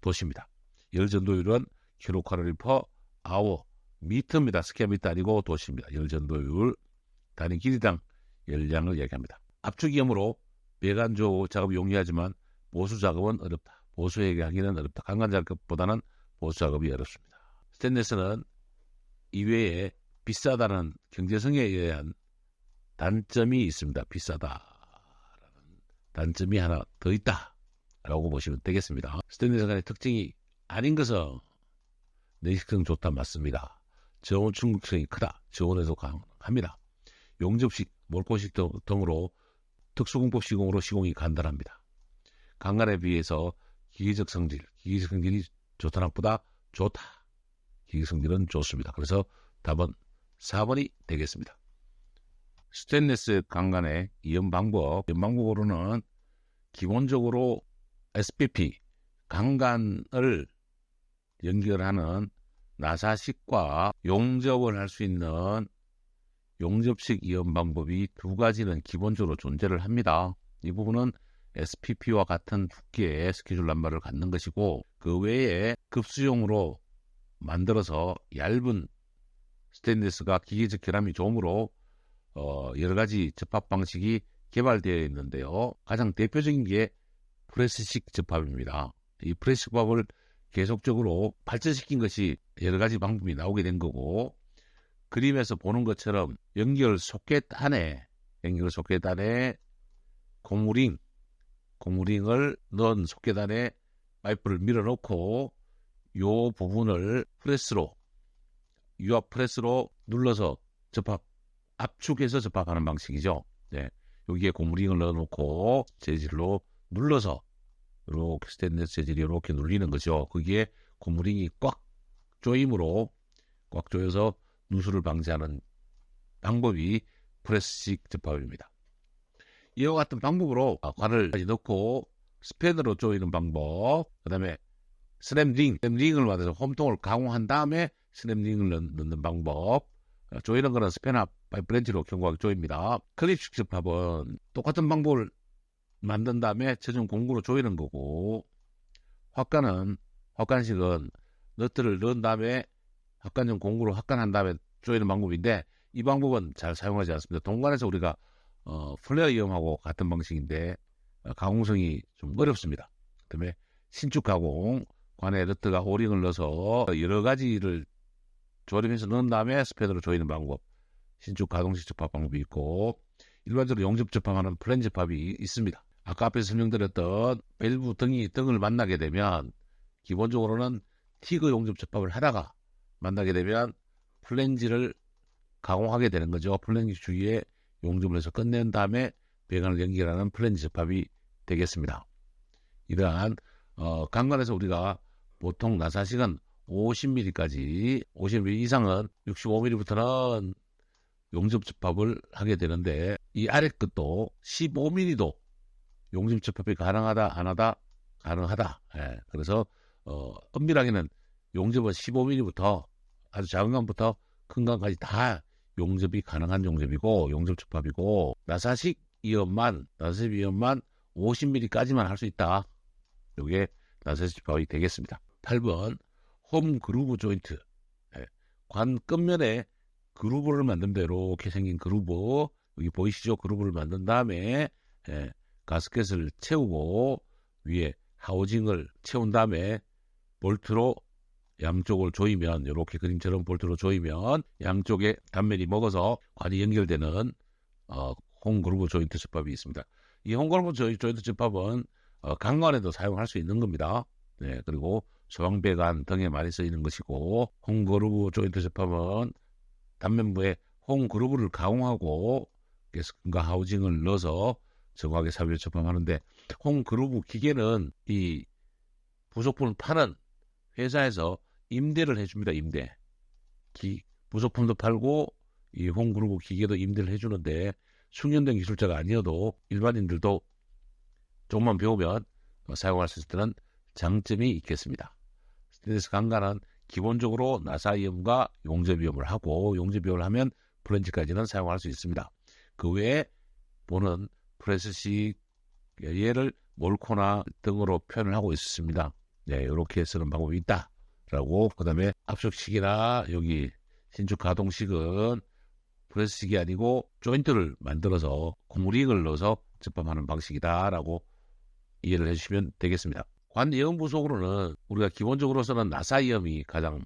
도시입니다. 열 전도율은 kcal/h 미터입니다. 스퀘어미터 아니고 도시입니다. 열 전도율 단위 길이당 열량을 얘기합니다. 압축이염으로 배관 작업이 용이하지만 보수 작업은 어렵다. 보수에게 하기는 어렵다. 강간 작업보다는 보수 작업이 어렵습니다. 스테인리스는 이외에 비싸다는 경제성에 의한 단점이 있습니다. 비싸다라는 단점이 하나 더 있다라고 보시면 되겠습니다. 스테인리스 간의 특징이 아닌 것은 내식성 좋다 맞습니다. 저온 충격성이 크다. 저온에서 강합니다. 용접식, 몰코식 등으로 특수공법 시공으로 시공이 간단합니다. 강간에 비해서 기계적 성질이 좋다 나쁘다? 좋다. 기계적 성질은 좋습니다. 그래서 답은 4번이 되겠습니다. 스테인리스 강간의 이염 방법으로는 기본적으로 SPP, 강간을 연결하는 나사식과 용접을 할 수 있는 용접식 이염 방법이 두 가지는 기본적으로 존재를 합니다. 이 부분은 SPP와 같은 두께의 스케줄 람바를 갖는 것이고, 그 외에 급수용으로 만들어서 얇은 스테인리스가 기계적 결함이 좋으므로 여러 가지 접합 방식이 개발되어 있는데요. 가장 대표적인 게 프레스식 접합입니다. 이 프레스 접합을 계속적으로 발전시킨 것이 여러 가지 방법이 나오게 된 거고, 그림에서 보는 것처럼 연결 소켓 안에 고무링을 넣은 소켓 안에 파이프를 밀어넣고 요 부분을 유압 프레스로 눌러서 압축해서 접합하는 방식이죠. 네. 여기에 고무링을 넣어놓고 재질로 눌러서 이렇게 스테인리스 재질이 이렇게 눌리는 거죠. 거기에 고무링이 꽉 조여서 누수를 방지하는 방법이 프레스식 접합입니다. 이와 같은 방법으로 관을 넣고 스팬으로 조이는 방법, 그 다음에 스냅링을 만들어서 홈통을 가공한 다음에 스냅링을 넣는 방법, 조이는 거는 스패나 파이프 렌치로 견고하게 조입니다. 클립식 접합은 똑같은 방법을 만든 다음에 최종 공구로 조이는 거고, 확간식은 너트를 넣은 다음에 확간용 공구로 확간한 다음에 조이는 방법인데, 이 방법은 잘 사용하지 않습니다. 동관에서 우리가 플레어 이염하고 같은 방식인데 가공성이 좀 어렵습니다. 그다음에 신축 가공, 관에 너트가 오링을 넣어서 여러 가지를 조립해서 넣은 다음에 스패너로 조이는 방법, 신축 가동식 접합 방법이 있고, 일반적으로 용접 접합하는 플랜 접합이 있습니다. 아까 앞에서 설명드렸던 밸브 등을 만나게 되면 기본적으로는 티그 용접 접합을 하다가 만나게 되면 플랜지를 가공하게 되는 거죠. 플랜지 주위에 용접을 해서 끝낸 다음에 배관을 연결하는 플랜지 접합이 되겠습니다. 이러한 강간에서 우리가 보통 나사식은 50mm 이상은 65mm부터는 용접 접합을 하게 되는데, 이 아래 끝도 15mm도 용접 접합이 가능하다, 안 하다, 가능하다. 예, 그래서 엄밀하게는 용접은 15mm부터 아주 작은 감부터 큰 감까지 다 용접이 가능한 용접이고 용접 접합이고 나사식 이음만 50mm까지만 할 수 있다. 이게 나사식 접합이 되겠습니다. 8번 홈 그루브 조인트. 예, 관 끝면에 그루브를 만든다. 이렇게 생긴 그루브, 여기 보이시죠? 그루브를 만든 다음에 가스켓을 채우고 위에 하우징을 채운 다음에 볼트로 양쪽을 조이면, 이렇게 그림처럼 볼트로 조이면 양쪽에 단면이 먹어서 관이 연결되는 홈그루브 조인트 접합이 있습니다. 이 홈그루브 조인트 접합은 강관에도 사용할 수 있는 겁니다. 네, 그리고 소방배관 등에 많이 쓰이는 것이고, 홈그루브 조인트 접합은 단면부에 홈그루브를 가공하고 가스과 하우징을 넣어서 정확하게 삽입 접합하는데, 홈그루브 기계는 이 부속품을 파는 회사에서 임대를 해줍니다. 임대. 부속품도 팔고 이 홈그루브 기계도 임대를 해주는데, 숙련된 기술자가 아니어도 일반인들도 조금만 배우면 사용할 수 있는 장점이 있겠습니다. 스테인리스 강간은 기본적으로 나사이음과 용접이음을 하고, 용접이음을 하면 플렌지까지는 사용할 수 있습니다. 그 외에 보는 프레스식, 얘를 몰코나 등으로 표현을 하고 있습니다. 네, 이렇게 쓰는 방법이 있다라고. 그 다음에 압축식이나 여기 신축 가동식은 프레스식이 아니고 조인트를 만들어서 고무링을 넣어서 접합하는 방식이다라고 이해를 해주시면 되겠습니다. 관이음 부속으로는 우리가 기본적으로 쓰는 나사이음이 가장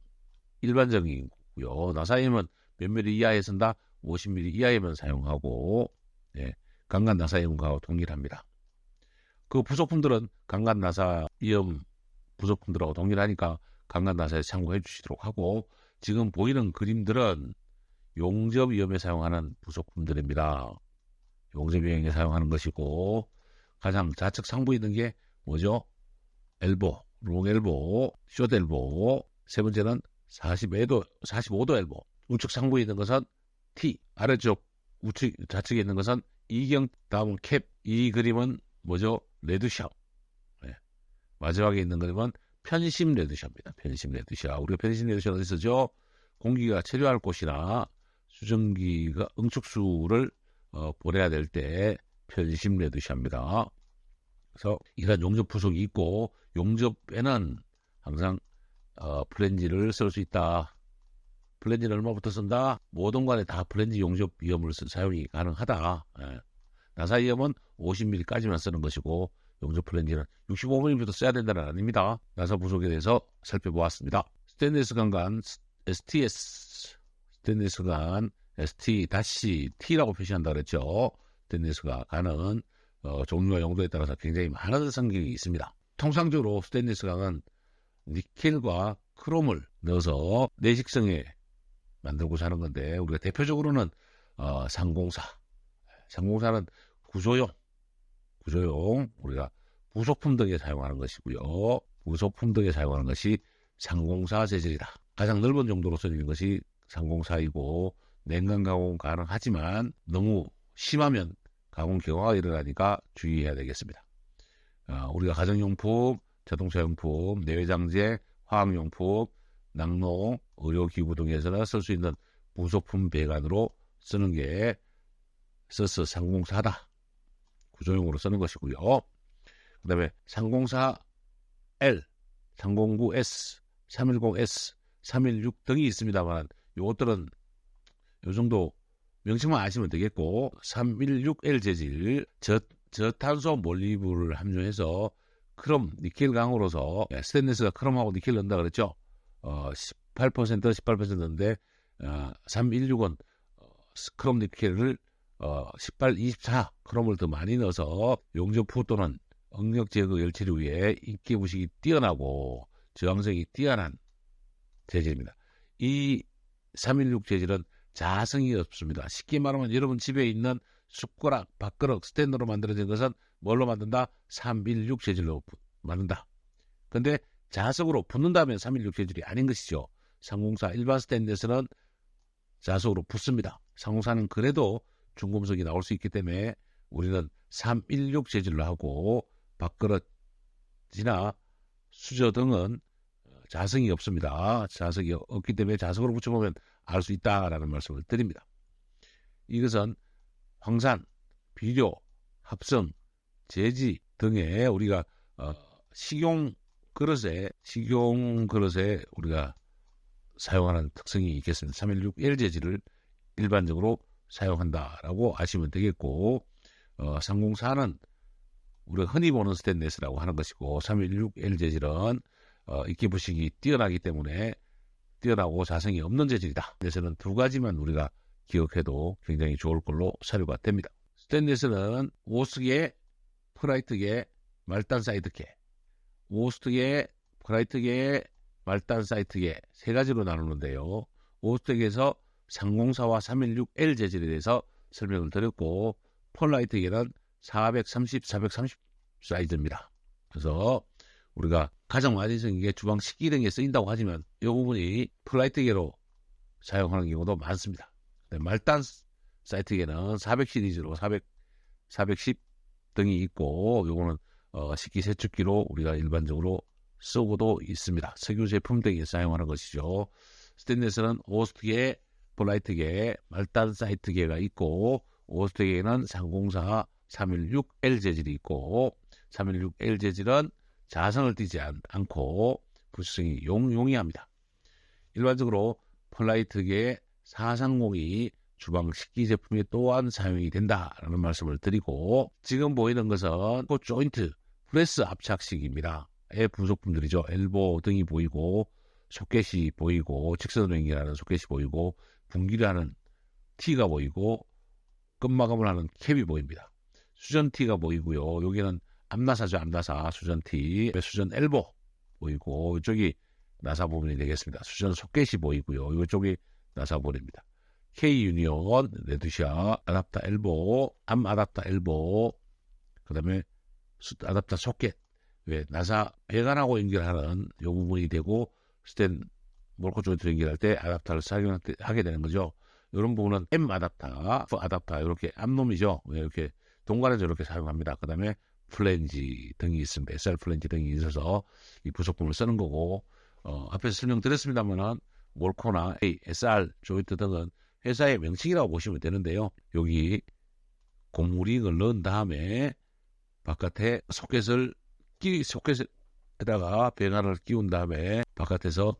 일반적이고요. 나사이음은 몇 mm 이하에 쓴다? 50mm 이하에만 사용하고, 강간 나사이음과 동일합니다. 그 부속품들은 강간 나사이음 부속품들하고 동일하니까 강간 나사에 참고해 주시도록 하고, 지금 보이는 그림들은 용접이음에 사용하는 부속품들입니다. 용접이음에 사용하는 것이고, 가장 좌측 상부에 있는 게 뭐죠? 엘보, 롱 엘보, 숏 엘보. 세 번째는 45도 엘보. 우측 상부에 있는 것은 T, 아래쪽 좌측에 있는 것은 이경, 다음은 캡. 이 그림은 뭐죠? 레드샷. 마지막에 있는 그림은 편심 레드샷입니다. 편심 레드샷. 우리가 편심 레드샷 어디 쓰죠? 공기가 체류할 곳이나 수증기가 응축수를 보내야 될 때 편심 레드샷입니다. 그래서 이런 용접 부속이 있고, 용접에는 항상 플렌지를 쓸 수 있다. 플렌지는 얼마부터 쓴다? 모든 관에 다 플렌지 용접 이음을 사용이 가능하다. 나사이음은 50mm까지만 쓰는 것이고, 용접 플렌지는 65mm부터 써야 된다는 아닙니다. 나사 부속에 대해서 살펴보았습니다. 스테인리스 강간 STS, 스테인리스 간 ST-T라고 표시한다 그랬죠. 스테인리스 강은 종류와 용도에 따라서 굉장히 많은 성격이 있습니다. 통상적으로 스테인리스 강은 니켈과 크롬을 넣어서 내식성에 만들고자 하는 건데, 우리가 대표적으로는 상공사는 구조용 우리가 부속품 등에 사용하는 것이고요. 부속품 등에 사용하는 것이 상공사 재질이다. 가장 넓은 정도로 쓰이는 것이 상공사이고, 냉각 가공 가능하지만 너무 심하면 가공 경화가 일어나니까 주의해야 되겠습니다. 우리가 가정용품, 자동차용품, 내외장재, 화학용품, 낙농, 의료기구 등에서는 쓸 수 있는 부속품 배관으로 쓰는 게 서스 상공사다. 구조용으로 쓰는 것이고요. 그 다음에 상공사 L, 309S, 310S, 316 등이 있습니다만, 이것들은 요 정도 명칭만 아시면 되겠고, 316L 재질, 저탄소 몰리브를 함유해서 크롬, 니켈 강으로서, 스테인리스가 크롬하고 니켈 넣는다 그랬죠. 18%인데 316은 크롬 니켈을 18, 24 크롬을 더 많이 넣어서 용접 후 또는 응력 제거 열처리 위에 인기 부식이 뛰어나고 저항성이 뛰어난 재질입니다. 이 316 재질은 자성이 없습니다. 쉽게 말하면 여러분 집에 있는 숟가락, 밥그릇, 스탠드로 만들어진 것은 뭘로 만든다? 316 재질로 만든다. 근데 자석으로 붙는다면 316 재질이 아닌 것이죠. 상공사 일반 스테인리스는 자석으로 붙습니다. 상공사는 그래도 중금속이 나올 수 있기 때문에 우리는 316 재질로 하고 밥그릇이나 수저 등은 자석이 없습니다. 자석이 없기 때문에 자석으로 붙여보면 알 수 있다라는 말씀을 드립니다. 이것은 황산, 비료, 합성, 제지 등의 우리가 식용 그릇에 우리가 사용하는 특성이 있겠습니다. 316L 재질을 일반적으로 사용한다라고 아시면 되겠고, 304는 우리가 흔히 보는 스테인리스라고 하는 것이고, 316L 재질은 입기 부식이 뛰어나기 때문에 뛰어나고 자성이 없는 재질이다. 그래서는 두 가지만 우리가 기억해도 굉장히 좋을 걸로 사료가 됩니다. 스테인리스는 오스계, 프라이트계, 말단 사이드계, 오스트계, 프라이트계, 말단 사이트계 세 가지로 나누는데요. 오스트계에서 304와 316L 재질에 대해서 설명을 드렸고, 폴라이트계는 430, 430 사이즈입니다. 그래서 우리가 가장 많이 쓰는 게 주방 식기 등에 쓰인다고 하지만 이 부분이 폴라이트계로 사용하는 경우도 많습니다. 말단 사이트계는 400 시리즈로 410 등이 있고, 요거는 식기 세척기로 우리가 일반적으로 쓰고도 있습니다. 석유 제품 등에 사용하는 것이죠. 스테인리스는 오스트계, 폴라이트계, 말단 사이트계가 있고, 오스트계에는 304, 316L 재질이 있고, 316L 재질은 자성을 띠지 않고 부식성이 용이합니다. 일반적으로 폴라이트계 430이 주방 식기 제품에 또한 사용이 된다라는 말씀을 드리고, 지금 보이는 것은 조인트 프레스 압착식입니다. 의 부속품들이죠. 엘보 등이 보이고, 소켓이 보이고, 직선으로 연결하는 소켓이 보이고, 분기를 하는 T가 보이고, 끝마감을 하는 캡이 보입니다. 수전 T가 보이고요. 여기는 암나사죠. 암나사 수전 T, 수전 엘보 보이고, 이쪽이 나사 부분이 되겠습니다. 수전 소켓이 보이고요. 이쪽이 나사 부분입니다. K 유니온, 레드샤, 아답터 엘보, 암 아답터 엘보, 그 다음에 아답터 소켓, 왜 나사 배관하고 연결하는 이 부분이 되고, 스텐 몰코 조인트 연결할 때 아답터를 사용하게 되는 거죠. 이런 부분은 M 아답터, F 아답터 이렇게 앞놈이죠. 이렇게 동관에서 이렇게 사용합니다. 그 다음에 플랜지 등이 있습니다. SR 플랜지 등이 있어서 이 부속품을 쓰는 거고, 앞에서 설명드렸습니다만은 몰코나 SR 조인트 등은 회사의 명칭이라고 보시면 되는데요. 여기 고무링을 넣은 다음에 바깥에 소켓에다가 배관을 끼운 다음에 바깥에서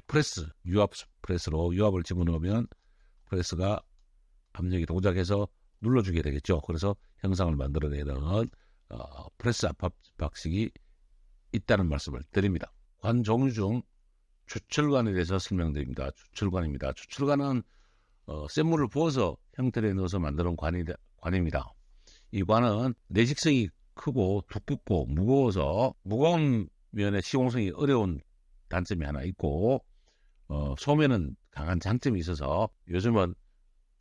프레스, 유압 프레스로 유압을 집어넣으면 프레스가 압력이 동작해서 눌러주게 되겠죠. 그래서 형상을 만들어내는 프레스 압박식이 있다는 말씀을 드립니다. 관 종류 중 추출관에 대해서 설명드립니다. 추출관입니다. 추출관은 센 물을 부어서 형틀에 넣어서 만드는 관입니다. 이 관은 내식성이 크고 두껍고 무거워서 무거운 면에 시공성이 어려운 단점이 하나 있고, 소매는 강한 장점이 있어서 요즘은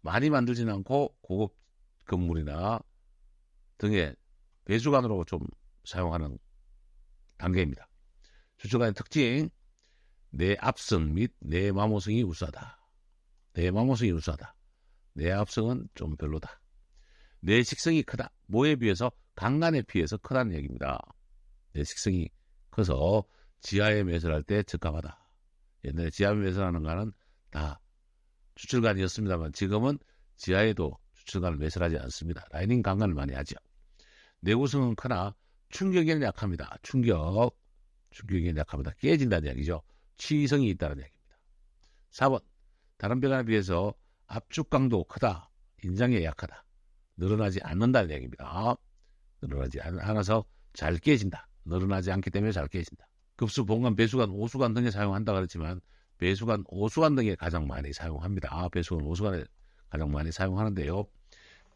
많이 만들지는 않고 고급 건물이나 등의 배수관으로 좀 사용하는 단계입니다. 추출관의 특징, 내압성 및 내마모성이 우수하다. 내마모성이 우수하다. 내압성은 좀 별로다. 내식성이 크다. 뭐에 비해서? 강간에 비해서 크다는 얘기입니다. 내식성이 커서 지하에 매설할 때 적합하다. 옛날에 지하에 매설하는 관은 다 추출관이었습니다만 지금은 지하에도 추출관을 매설하지 않습니다. 라이닝 강간을 많이 하죠. 내구성은 크나 충격에는 약합니다. 충격에는 약합니다. 깨진다는 얘기죠. 치성이 있다는 얘기입니다. 4번, 다른 배관에 비해서 압축 강도 크다. 인장에 약하다. 늘어나지 않는다는 얘기입니다. 늘어나지 않아서 잘 깨진다. 늘어나지 않기 때문에 잘 깨진다. 급수, 본관, 배수관, 오수관 등에 사용한다고 그랬지만 배수관, 오수관 등에 가장 많이 사용합니다. 배수관, 오수관에 가장 많이 사용하는데요.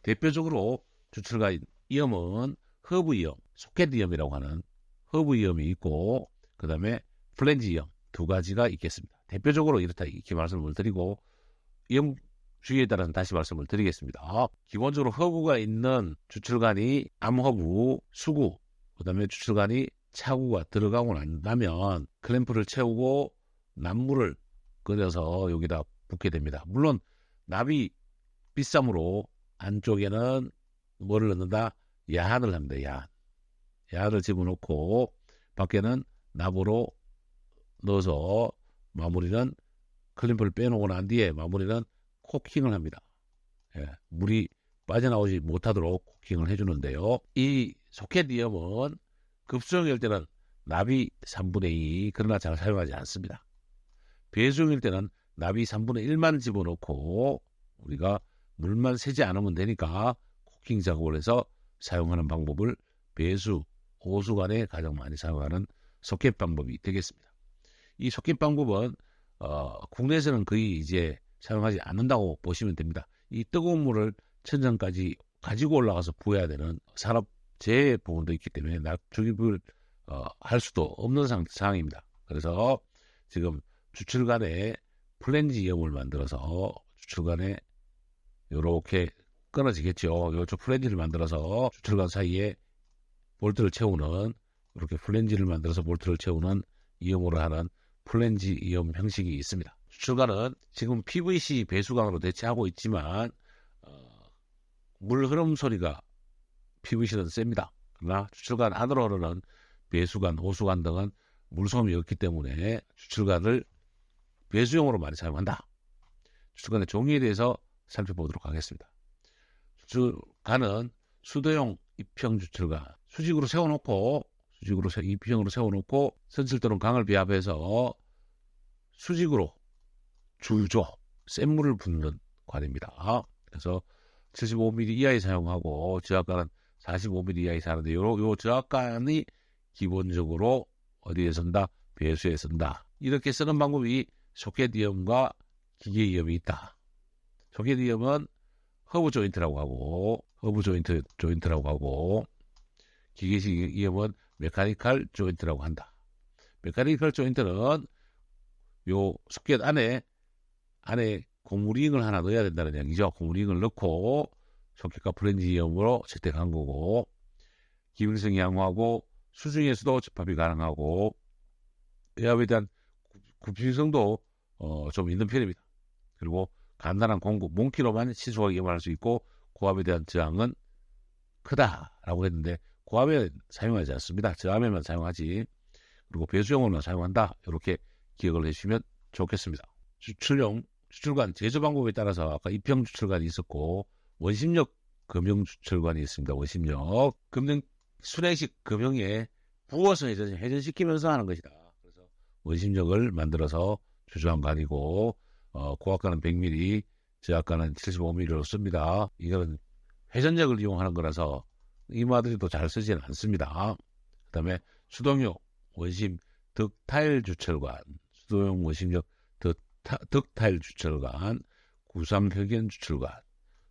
대표적으로 추출가인 이염은 허브이염, 소켓이염이라고 하는 허브이염이 있고, 그 다음에 플랜지이염 두 가지가 있겠습니다. 대표적으로 이렇게 말씀을 드리고, 이염 주의에 따라서 다시 말씀을 드리겠습니다. 기본적으로 허브가 있는 추출관이 암허브, 수구, 그 다음에 추출관이 차구가 들어가고 난다면 클램프를 채우고 납물을 끓여서 여기다 붓게 됩니다. 물론 납이 비싸므로 안쪽에는 뭐를 넣는다? 야한을 합니다. 야한. 야한을 집어넣고 밖에는 납으로 넣어서 마무리는 클림프를 빼놓고 난 뒤에 마무리는 코킹을 합니다. 예, 물이 빠져나오지 못하도록 코킹을 해주는데요. 이 소켓이염은 급수용일 때는 납이 3분의 2 그러나 잘 사용하지 않습니다. 배수용일 때는 납이 3분의 1만 집어넣고 우리가 물만 새지 않으면 되니까 코킹 작업을 해서 사용하는 방법을 배수, 호수 간에 가장 많이 사용하는 소켓 방법이 되겠습니다. 이 소켓 방법은 국내에서는 거의 이제 사용하지 않는다고 보시면 됩니다. 이 뜨거운 물을 천장까지 가지고 올라가서 부어야 되는 산업 재해 부분도 있기 때문에 낙주기부를 할 수도 없는 상황입니다. 그래서 지금 주철관에 플랜지 염을 만들어서 주철관에 이렇게 끊어지겠죠. 이쪽 플랜지를 만들어서 주철관 사이에 볼트를 채우는 이렇게 플랜지를 만들어서 볼트를 채우는 이염으로 하는 플랜지 이염 형식이 있습니다. 주철관은 지금 PVC 배수관으로 대체하고 있지만 물 흐름 소리가 PVC는 셉니다. 그러나 주철관 안으로 흐르는 배수관, 호수관 등은 물소음이 없기 때문에 주철관을 배수용으로 많이 사용한다. 주철관의 종류에 대해서 살펴보도록 하겠습니다. 주철관은 수도용 입형 주철관, 수직으로 세워놓고 입형으로 세워놓고 선실 또는 강을 비합해서 수직으로 주조, 센 물을 붓는 관입니다. 그래서 75mm 이하에 사용하고 저압관은 45mm 이하에 사는데 요 저압관이 기본적으로 어디에 쓴다? 배수에 쓴다. 이렇게 쓰는 방법이 소켓이염과 기계이염이 있다. 소켓이염은 허브 조인트라고 하고 기계식 이염은 메카니컬 조인트라고 한다. 메카니컬 조인트는 요 소켓 안에 고무링을 하나 넣어야 된다는 얘기죠. 고무링을 넣고 소켓과 플랜지 이염으로 채택한 거고 기밀성이 양호하고 수중에서도 접합이 가능하고 외압에 대한 굽신성도 좀 있는 편입니다. 그리고 간단한 공구, 몽키로만 신속하게 이용할 수 있고 고압에 대한 저항은 크다라고 했는데 고압에 사용하지 않습니다. 저압에만 사용하지. 그리고 배수용으로만 사용한다. 이렇게 기억을 해주시면 좋겠습니다. 주철관 제조 방법에 따라서 아까 입형 주철관이 있었고 원심력 금형 주철관이 있습니다. 원심력 금형 순행식 금형에 부어서 회전시키면서 하는 것이다. 그래서 원심력을 만들어서 주조한 관이고 고압관은 100mm, 저압관은 75mm로 씁니다. 이거는 회전력을 이용하는 거라서 이마들도 잘 쓰지는 않습니다. 그 다음에 수동용 원심 덕타일 주철관, 수동용 원심력 덕타일 주철관, 93 흑연 주철관.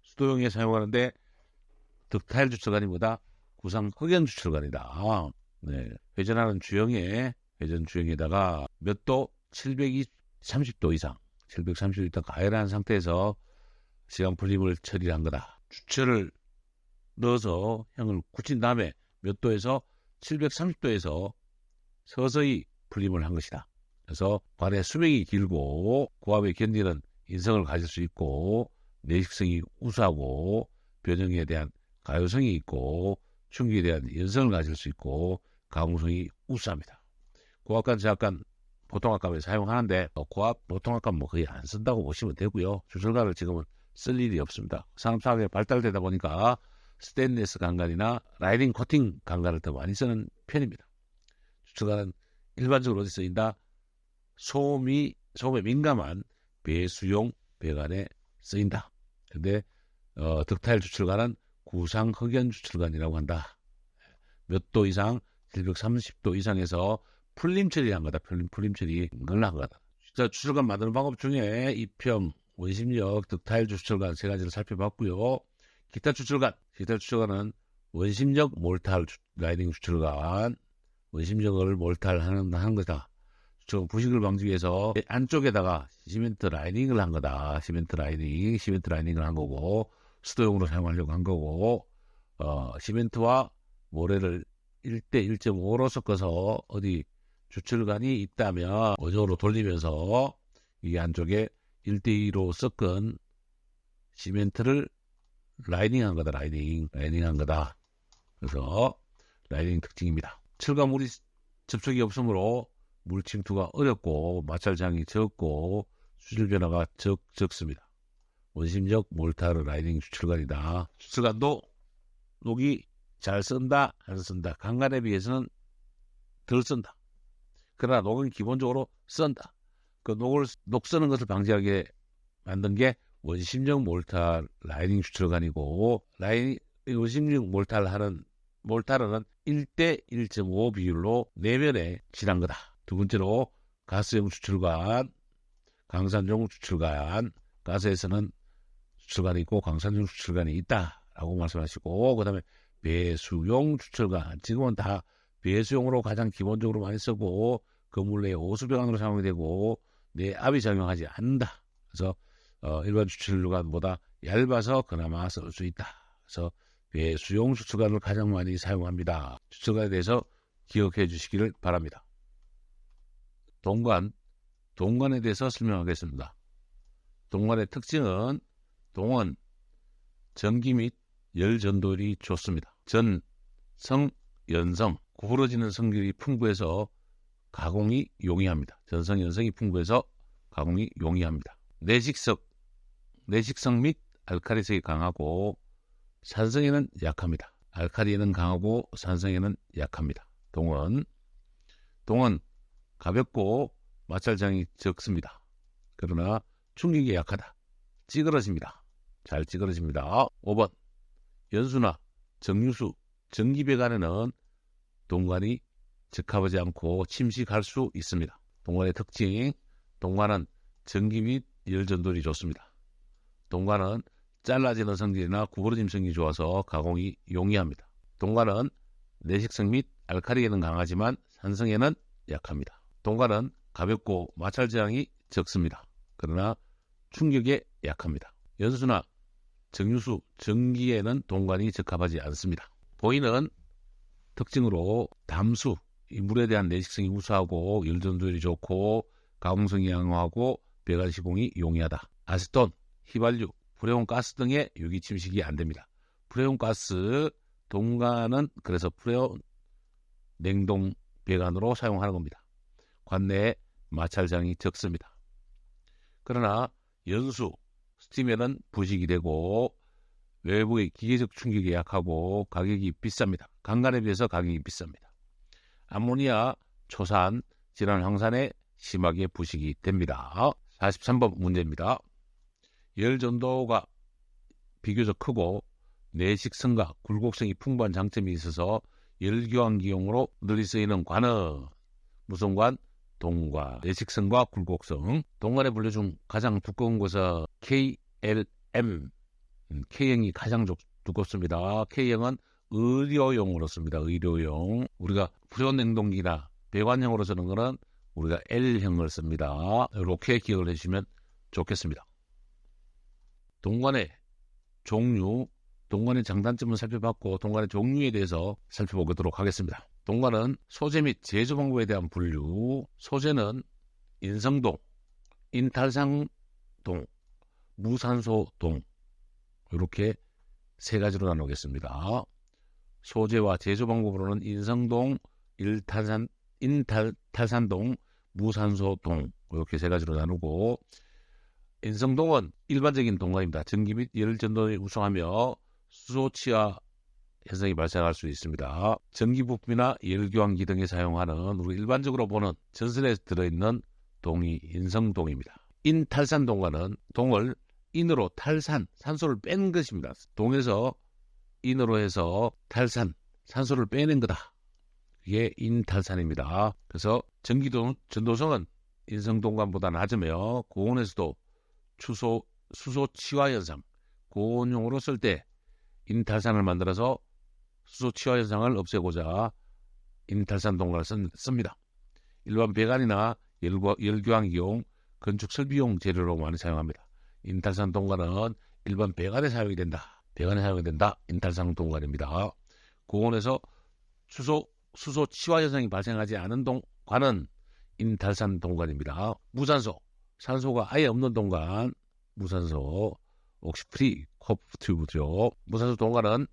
수도용에 사용하는데 덕타일 주철관이 뭐다? 93 흑연 주철관이다. 네, 회전하는 회전 주형에다가 몇 도? 730도 이상, 730도 이상 가열한 상태에서 시간 풀림을 처리한 거다. 주철을 넣어서 형을 굳힌 다음에 몇 도에서 730도에서 서서히 풀림을 한 것이다. 그래서 관의 수명이 길고 고압에 견디는 인성을 가질 수 있고 내식성이 우수하고 변형에 대한 가효성이 있고 충격에 대한 연성을 가질 수 있고 가공성이 우수합니다. 고압관, 저압관, 보통압관을 사용하는데 고압, 보통압관 거의 안 쓴다고 보시면 되고요. 주철관을 지금은 쓸 일이 없습니다. 산업사업에 발달되다 보니까 스테인리스 강간이나 라이딩 코팅 강간을 더 많이 쓰는 편입니다. 주철관은 일반적으로 어디 쓰인다? 소음에 민감한 배수용 배관에 쓰인다. 근데 덕타일 주철관은 구상 흑연 주철관이라고 한다. 몇 도 이상, 730도 이상에서 풀림 처리를 한 거다. 풀림 처리를 한 거다. 주철관 만드는 방법 중에 입형, 원심력, 덕타일 주철관 세 가지를 살펴봤고요. 기타 주철관은 원심력 몰탈 라이딩 주철관, 원심력을 몰탈하는 거다. 부식을 방지하기 위해서 안쪽에다가 시멘트 라이닝을 한 거다. 시멘트 라이닝을 한 거고 수도용으로 사용하려고 한 거고 시멘트와 모래를 1대 1.5로 섞어서 어디 주철관이 있다면 어조로 돌리면서 이 안쪽에 1대 2로 섞은 시멘트를 라이딩한 거다. 라이딩한 거다. 그래서 라이딩 특징입니다. 철과 물이 접촉이 없으므로 물 침투가 어렵고 마찰장이 적고 수질 변화가 적습니다. 원심력 몰타르 라이딩 추출관이다. 추출관도 녹이 잘 쓴다, 안 쓴다. 강간에 비해서는 덜 쓴다. 그러나 녹은 기본적으로 쓴다. 그 녹 쓰는 것을 방지하게 만든 게 원심력 몰타 라이딩 추출관이고, 원심력 몰타르는 1대 1.5 비율로 내면에 칠한 거다. 두 번째로 가스용 추출관, 강산용 추출관, 가스에서는 추출관이 있고 강산용 추출관이 있다라고 말씀하시고, 그 다음에 배수용 추출관, 지금은 다 배수용으로 가장 기본적으로 많이 쓰고 건물 내 오수배관으로 사용이 되고 내압이 작용하지 않는다. 그래서 일반 추출관보다 얇아서 그나마 쓸 수 있다. 그래서 배수용 추출관을 가장 많이 사용합니다. 추출관에 대해서 기억해 주시기를 바랍니다. 동관에 대해서 설명하겠습니다. 동관의 특징은 동은 전기 및 열 전도율이 좋습니다. 전성, 연성, 구부러지는 성질이 풍부해서 가공이 용이합니다. 전성, 연성이 풍부해서 가공이 용이합니다. 내식성 및 알카리성이 강하고 산성에는 약합니다. 알카리에는 강하고 산성에는 약합니다. 동은 가볍고 마찰장이 적습니다. 그러나 충격이 약하다. 찌그러집니다. 잘 찌그러집니다. 5번 연수나 정유수, 전기배관에는 동관이 적합하지 않고 침식할 수 있습니다. 동관의 특징, 동관은 전기 및 열 전도율이 좋습니다. 동관은 잘라지는 성질이나 구부러짐 성질이 좋아서 가공이 용이합니다. 동관은 내식성 및 알카리에는 강하지만 산성에는 약합니다. 동관은 가볍고 마찰장이 적습니다. 그러나 충격에 약합니다. 연수나 정유수, 전기에는 동관이 적합하지 않습니다. 보이는 특징으로 담수, 이 물에 대한 내식성이 우수하고 열전도율이 좋고 가공성이 양호하고 배관 시공이 용이하다. 아세톤, 휘발유, 프레온 가스 등의 유기 침식이 안 됩니다. 프레온 가스, 동관은 그래서 프레온 냉동 배관으로 사용하는 겁니다. 관내에 마찰장이 적습니다. 그러나 연수, 스팀에는 부식이 되고 외부의 기계적 충격에 약하고 가격이 비쌉니다. 강간에 비해서 가격이 비쌉니다. 암모니아, 초산, 질환 황산에 심하게 부식이 됩니다. 43번 문제입니다. 열 전도가 비교적 크고 내식성과 굴곡성이 풍부한 장점이 있어서 열교환기용으로 널리 쓰이는 관은 무슨 관? 동관. 내식성과 굴곡성. 동관의 분류 중 가장 두꺼운 것은 KLM. K형이 가장 두껍습니다. K형은 의료용으로 씁니다. 의료용. 우리가 프레온 냉동기나 배관형으로 쓰는 것은 우리가 L형을 씁니다. 이렇게 기억을 해주시면 좋겠습니다. 동관의 종류, 동관의 장단점을 살펴봤고 동관의 종류에 대해서 살펴보도록 하겠습니다. 동관은 소재 및 제조 방법에 대한 분류. 소재는 인성동, 인탈상동, 무산소동 이렇게 세 가지로 나누겠습니다. 소재와 제조 방법으로는 인성동, 인탈산동, 무산소동 이렇게 세 가지로 나누고, 인성동은 일반적인 동관입니다. 전기 및 열 전도에 우수하며 수소 치화 현상이 발생할 수 있습니다. 전기 부품이나 열 교환기 등에 사용하는 우리 일반적으로 보는 전선에 들어있는 동이 인성동입니다. 인탈산 동관은 동을 인으로 탈산, 산소를 뺀 것입니다. 동에서 인으로 해서 탈산, 산소를 빼낸 거다. 이게 인탈산입니다. 그래서 전기 전도성은 인성동관보다 낮으며 고온에서도 수소 치화 현상, 고온용으로 쓸 때 인탈산을 만들어서 수소 치화 현상을 없애고자 인탈산 동관을 씁니다. 일반 배관이나 열교환기용, 건축 설비용 재료로 많이 사용합니다. 인탈산 동관은 일반 배관에 사용이 된다. 인탈산 동관입니다. 고온에서 수소 치화 현상이 발생하지 않은 동관은 인탈산 동관입니다. 무산소, 산소가 아예 없는 동관, 무산소. 옥시프리 코프 튜브죠. 무산소 동관은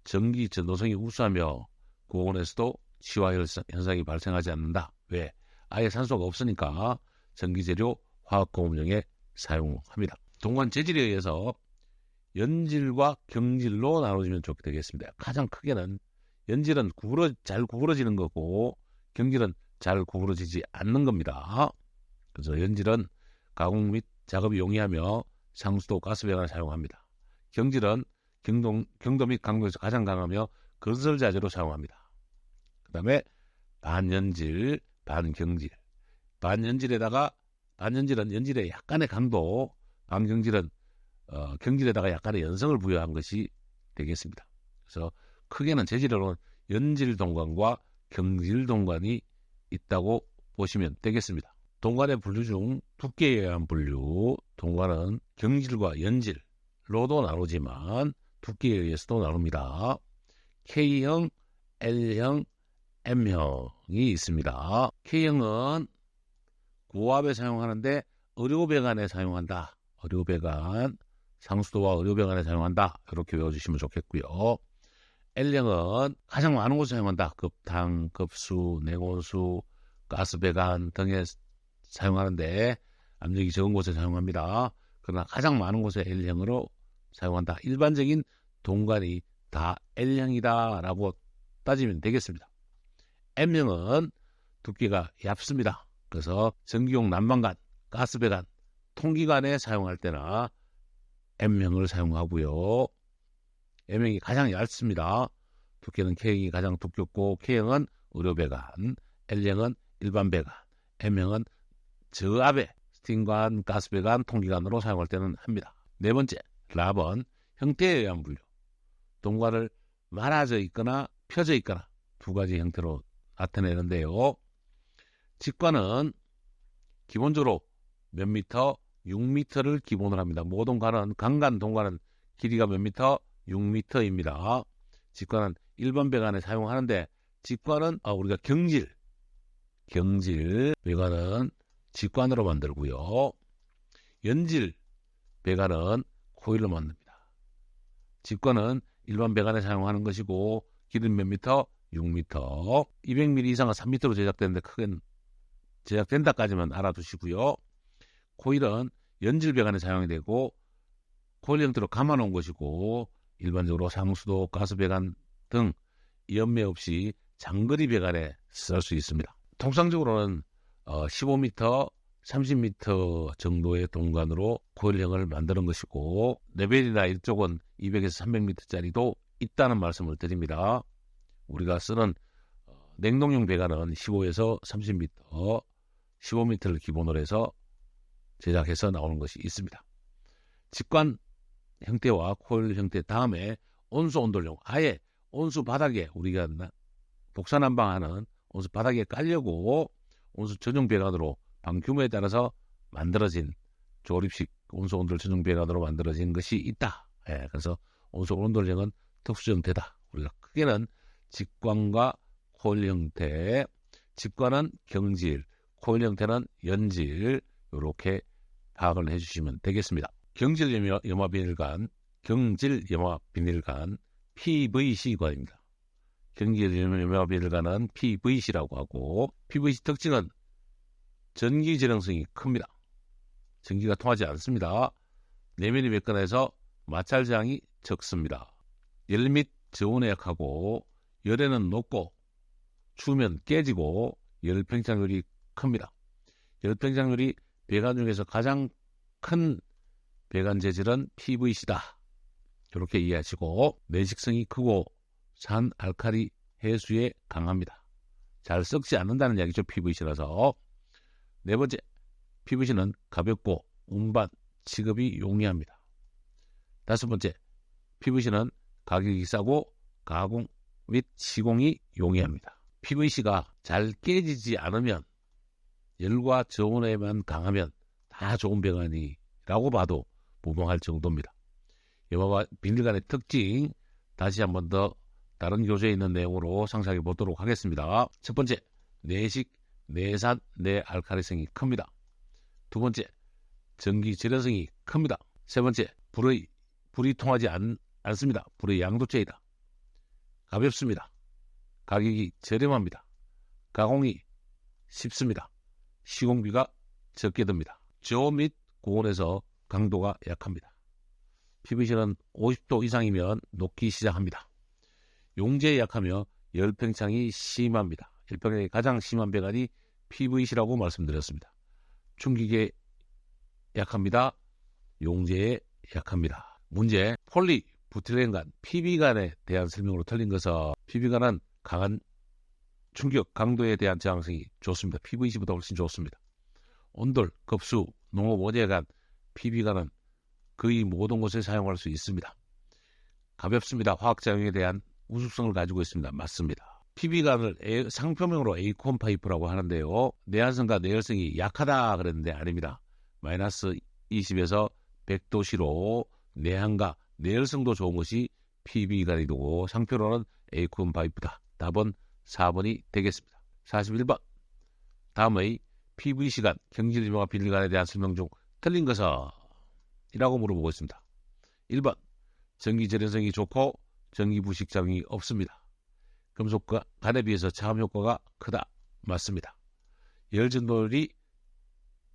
전기 전도성이 우수하며 고온에서도 치화 현상이 발생하지 않는다. 왜? 아예 산소가 없으니까 전기재료 화학고음용에 사용합니다. 동관 재질에 의해서 연질과 경질로 나눠지면 좋게 되겠습니다. 가장 크게는 연질은 잘 구부러지는 거고 경질은 잘 구부러지지 않는 겁니다. 그래서 연질은 가공 및 작업이 용이하며 상수도 가스배관을 사용합니다. 경질은 경도 및 강도에서 가장 강하며 건설자재로 사용합니다. 그 다음에 반연질, 반경질. 반연질은 연질에 약간의 강도, 반경질은 경질에다가 약간의 연성을 부여한 것이 되겠습니다. 그래서 크게는 재질로는 연질 동관과 경질 동관이 있다고 보시면 되겠습니다. 동관의 분류 중 두께에 의한 분류, 동관은 경질과 연질로도 나누지만 두께에 의해서도 나눕니다. K형, L형, M형이 있습니다. K형은 고압에 사용하는데 의료배관에 사용한다. 의료배관, 상수도와 의료배관에 사용한다. 이렇게 외워주시면 좋겠고요. L형은 가장 많은 곳에 사용한다. 급탕, 급수, 냉온수, 가스배관 등에 사용하는데 압력이 적은 곳에 사용합니다. 그러나 가장 많은 곳에 L형으로 사용한다. 일반적인 동관이 다 L형이다 라고 따지면 되겠습니다. M형은 두께가 얇습니다. 그래서 전기용 난방관, 가스배관, 통기관에 사용할 때나 M형을 사용하고요. M형이 가장 얇습니다. 두께는 K형이 가장 두껍고 K형은 의료배관, L형은 일반배관, M형은 저압의 스팀관, 가스배관, 통기관으로 사용할 때는 합니다. 네 번째, 랍은 형태에 의한 분류. 동관을 말아져 있거나 펴져 있거나 두 가지 형태로 나타내는데요. 직관은 기본적으로 몇 미터? 6m를 기본으로 합니다. 모든 관은, 강간, 동관은 길이가 몇 미터? 6m입니다. 직관은 일반 배관에 사용하는데 직관은 우리가 경질 배관은 직관으로 만들고요. 연질 배관은 코일로 만듭니다. 직관은 일반 배관에 사용하는 것이고 길이는 몇 미터? 6m. 200mm 이상은 3m로 제작되는데 크게 제작된다까지만 알아두시고요. 코일은 연질 배관에 사용이 되고 코일 형태로 감아놓은 것이고 일반적으로 상수도, 가스 배관 등 연매 없이 장거리 배관에 쓸 수 있습니다. 통상적으로는 15m, 30m 정도의 동관으로 코일형을 만드는 것이고 레벨이나 이쪽은 200에서 300m짜리도 있다는 말씀을 드립니다. 우리가 쓰는 냉동용 배관은 15에서 30m, 15m를 기본으로 해서 제작해서 나오는 것이 있습니다. 직관 형태와 코일 형태 다음에 온수 온돌용, 아예 온수 바닥에 우리가 복사난방하는 온수 바닥에 깔려고 온수 전용 배관으로 방 규모에 따라서 만들어진 조립식 온수 온돌 전용 배관으로 만들어진 것이 있다. 그래서 온수 온돌형은 특수 형태다. 우리가 크게는 직관과 코일 형태, 직관은 경질, 코일 형태는 연질, 이렇게 파악을 해주시면 되겠습니다. 경질 염화 비닐관, 경질 염화 비닐관, PVC관입니다. 경질 염화 비닐관은 PVC라고 하고, PVC 특징은 전기 절용성이 큽니다. 전기가 통하지 않습니다. 내면이 매끈해서 마찰 저항이 적습니다. 열 및 저온에 약하고 열에는 높고 추우면 깨지고 열 팽창률이 큽니다. 열 팽창률이 배관 중에서 가장 큰 배관 재질은 PVC다. 이렇게 이해하시고 내식성이 크고 산 알칼리 해수에 강합니다. 잘 썩지 않는다는 이야기죠. PVC라서. 네 번째, PVC는 가볍고 운반, 취급이 용이합니다. 다섯 번째, PVC는 가격이 싸고 가공 및 시공이 용이합니다. PVC가 잘 깨지지 않으면 열과 저온에만 강하면 다 좋은 배관이라고 봐도 무방할 정도입니다. 염화 비닐관의 특징 다시 한 번 더 다른 교재에 있는 내용으로 상세하게 보도록 하겠습니다. 첫 번째, 내식, 내산, 내알칼리성이 큽니다. 두 번째, 전기 절연성이 큽니다. 세 번째, 불이 통하지 않습니다. 불의 양도체이다. 가볍습니다. 가격이 저렴합니다. 가공이 쉽습니다. 시공비가 적게 듭니다. 저온 및 고온에서 강도가 약합니다. PVC는 50도 이상이면 녹기 시작합니다. 용재에 약하며 열팽창이 심합니다. 열팽창이 가장 심한 배관이 PVC라고 말씀드렸습니다. 충격에 약합니다. 용재에 약합니다. 문제, 폴리부틸렌간 PB간에 대한 설명으로 틀린 것은 PB간은 강한 충격 강도에 대한 저항성이 좋습니다. PVC보다 훨씬 좋습니다. 온돌, 급수, 농업 원예 간 PB간은 거의 모든 곳에 사용할 수 있습니다. 가볍습니다. 화학작용에 대한 우수성을 가지고 있습니다. 맞습니다. PB간을 상표명으로 에이콘 파이프라고 하는데요. 내한성과 내열성이 약하다 그랬는데 아닙니다. 마이너스 20에서 100도씨로 내한과 내열성도 좋은 것이 PB간이고 상표로는 에이콘 파이프다. 답은 4번이 되겠습니다. 41번. 다음의 PVC간, 경질유명화 비닐간에 대한 설명 중 틀린 것은? 이라고 물어보고 있습니다. 1번. 전기 절연성이 좋고 전기 부식 작용이 없습니다. 금속과 간에 비해서 차음 효과가 크다. 맞습니다. 열전도율이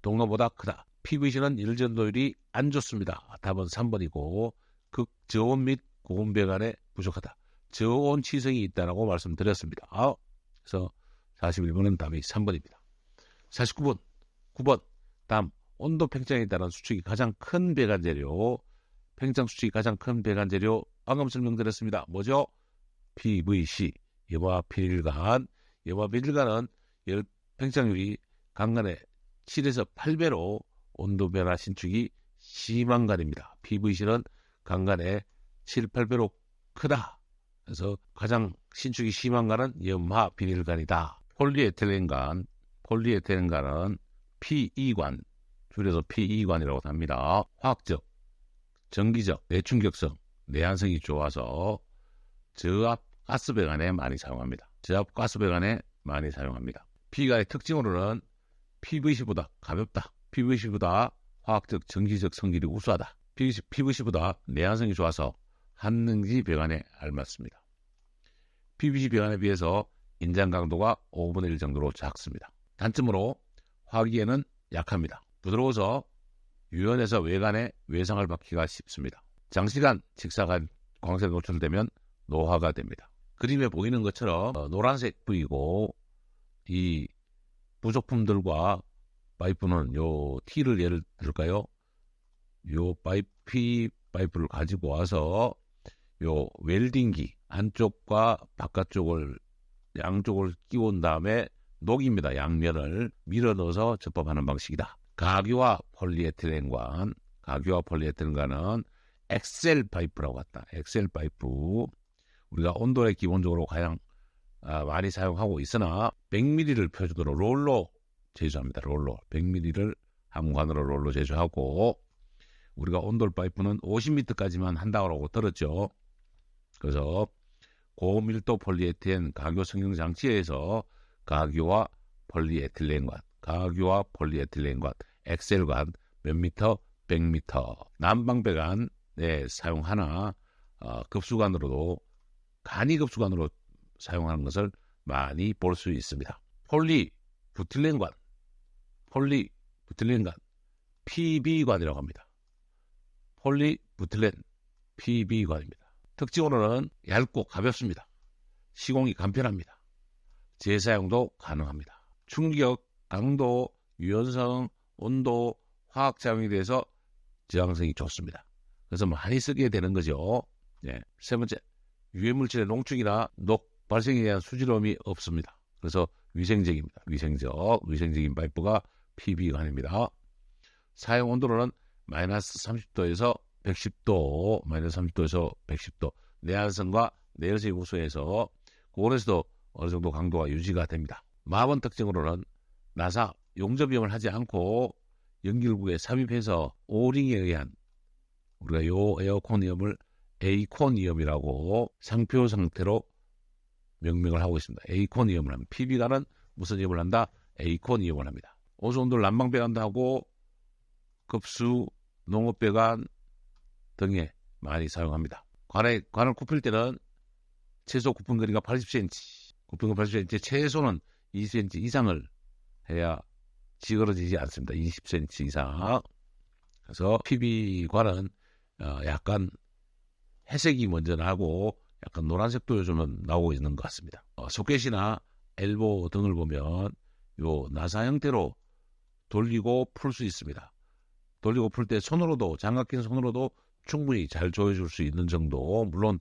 동로보다 크다. PVC는 열전도율이 안 좋습니다. 답은 3번이고 극저온 및 고온 배관에 부족하다. 저온 치성이 있다고 말씀드렸습니다. 그래서 41번은 답이 3번입니다. 49번. 9번. 다음 온도 팽창에 따른 수축이 가장 큰 배관 재료. 팽창 수축이 가장 큰 배관 재료 방금 설명드렸습니다. 뭐죠? PVC. 염화 비닐간. 염화 비닐간은 열 팽창률이 강간의 7에서 8배로 온도 변화 신축이 심한 간입니다. PVC는 강간의 7, 8배로 크다. 그래서 가장 신축이 심한 간은 염화 비닐간이다. 폴리에틸렌간. 폴리에틸렌간은 PE관, 줄여서 PE관이라고 합니다. 화학적, 전기적, 내충격성, 내한성이 좋아서 저압 가스 배관에 많이 사용합니다. 저압 가스 배관에 많이 사용합니다. PE관의 특징으로는 PVC보다 가볍다. PVC보다 화학적, 전기적 성질이 우수하다. PVC보다 내한성이 좋아서 한능지 배관에 알맞습니다. PVC 배관에 비해서 인장 강도가 5분의 1 정도로 작습니다. 단점으로 화기에는 약합니다. 부드러워서 유연해서 외관에 외상을 받기가 쉽습니다. 장시간 직사간 광선에 노출되면 노화가 됩니다. 그림에 보이는 것처럼 노란색 부위고 이 부속품들과 파이프는 요 T를 예를 들까요? 요 파이프를 가지고 와서 요 웰딩기 안쪽과 바깥쪽을 양쪽을 끼운 다음에 녹입니다. 양면을 밀어 넣어서 접합하는 방식이다. 가교와 폴리에틸렌관, 가교와 폴리에틸렌관은 엑셀 파이프라고 한다. 엑셀 파이프. 우리가 온도에 기본적으로 가장 많이 사용하고 있으나 100ml를 표준으로 롤로 제조합니다. 롤로 100ml를 한관으로 롤로 제조하고 우리가 온돌 파이프는 50m까지만 한다고 들었죠. 그래서 고밀도 폴리에틸렌 가교 성형 장치에서 가교와 폴리에틸렌관, 가교와 폴리에틸렌관, 엑셀관 몇 미터? 100m. 난방배관에 사용하나 급수관으로도 간이급수관으로 사용하는 것을 많이 볼 수 있습니다. 폴리부틸렌관, PB관이라고 합니다. 폴리부틸렌 PB관입니다. 특징으로는 얇고 가볍습니다. 시공이 간편합니다. 재사용도 가능합니다. 충격, 강도, 유연성, 온도, 화학작용에 대해서 저항성이 좋습니다. 그래서 많이 쓰게 되는 거죠. 세 번째, 유해물질의 농축이나 녹 발생에 대한 수질음이 없습니다. 그래서 위생적입니다. 위생적인 파이프가 PB관입니다. 사용 온도로는 마이너스 30도에서 110도, 마이너스 30도에서 110도, 내한성과 내열성이 우수해서 고온에서도 어느 정도 강도가 유지가 됩니다. 마번 특징으로는 나사 용접이용을 하지 않고 연결구에 삽입해서 오링에 의한 우리가 요 에어코니엄을 에이코니엄이라고 상표 상태로 명명을 하고 있습니다. 에이코니엄을 합니다. PB관은 무슨 이염을 한다? 에이코니엄을 합니다. 오존돌 난방배관도 하고 급수, 농업배관, 등에 많이 사용합니다. 관을 굽힐 때는 최소 굽힌 거리가 80cm, 굽힌 거 80cm, 최소는 20cm 이상을 해야 찌그러지지 않습니다. 20cm 이상. 그래서 PB관은 약간 회색이 먼저 나고 약간 노란색도 요즘은 나오고 있는 것 같습니다. 소켓이나 엘보 등을 보면 요 나사 형태로 돌리고 풀 수 있습니다. 돌리고 풀 때 손으로도, 장갑 낀 손으로도 충분히 잘 조여줄 수 있는 정도. 물론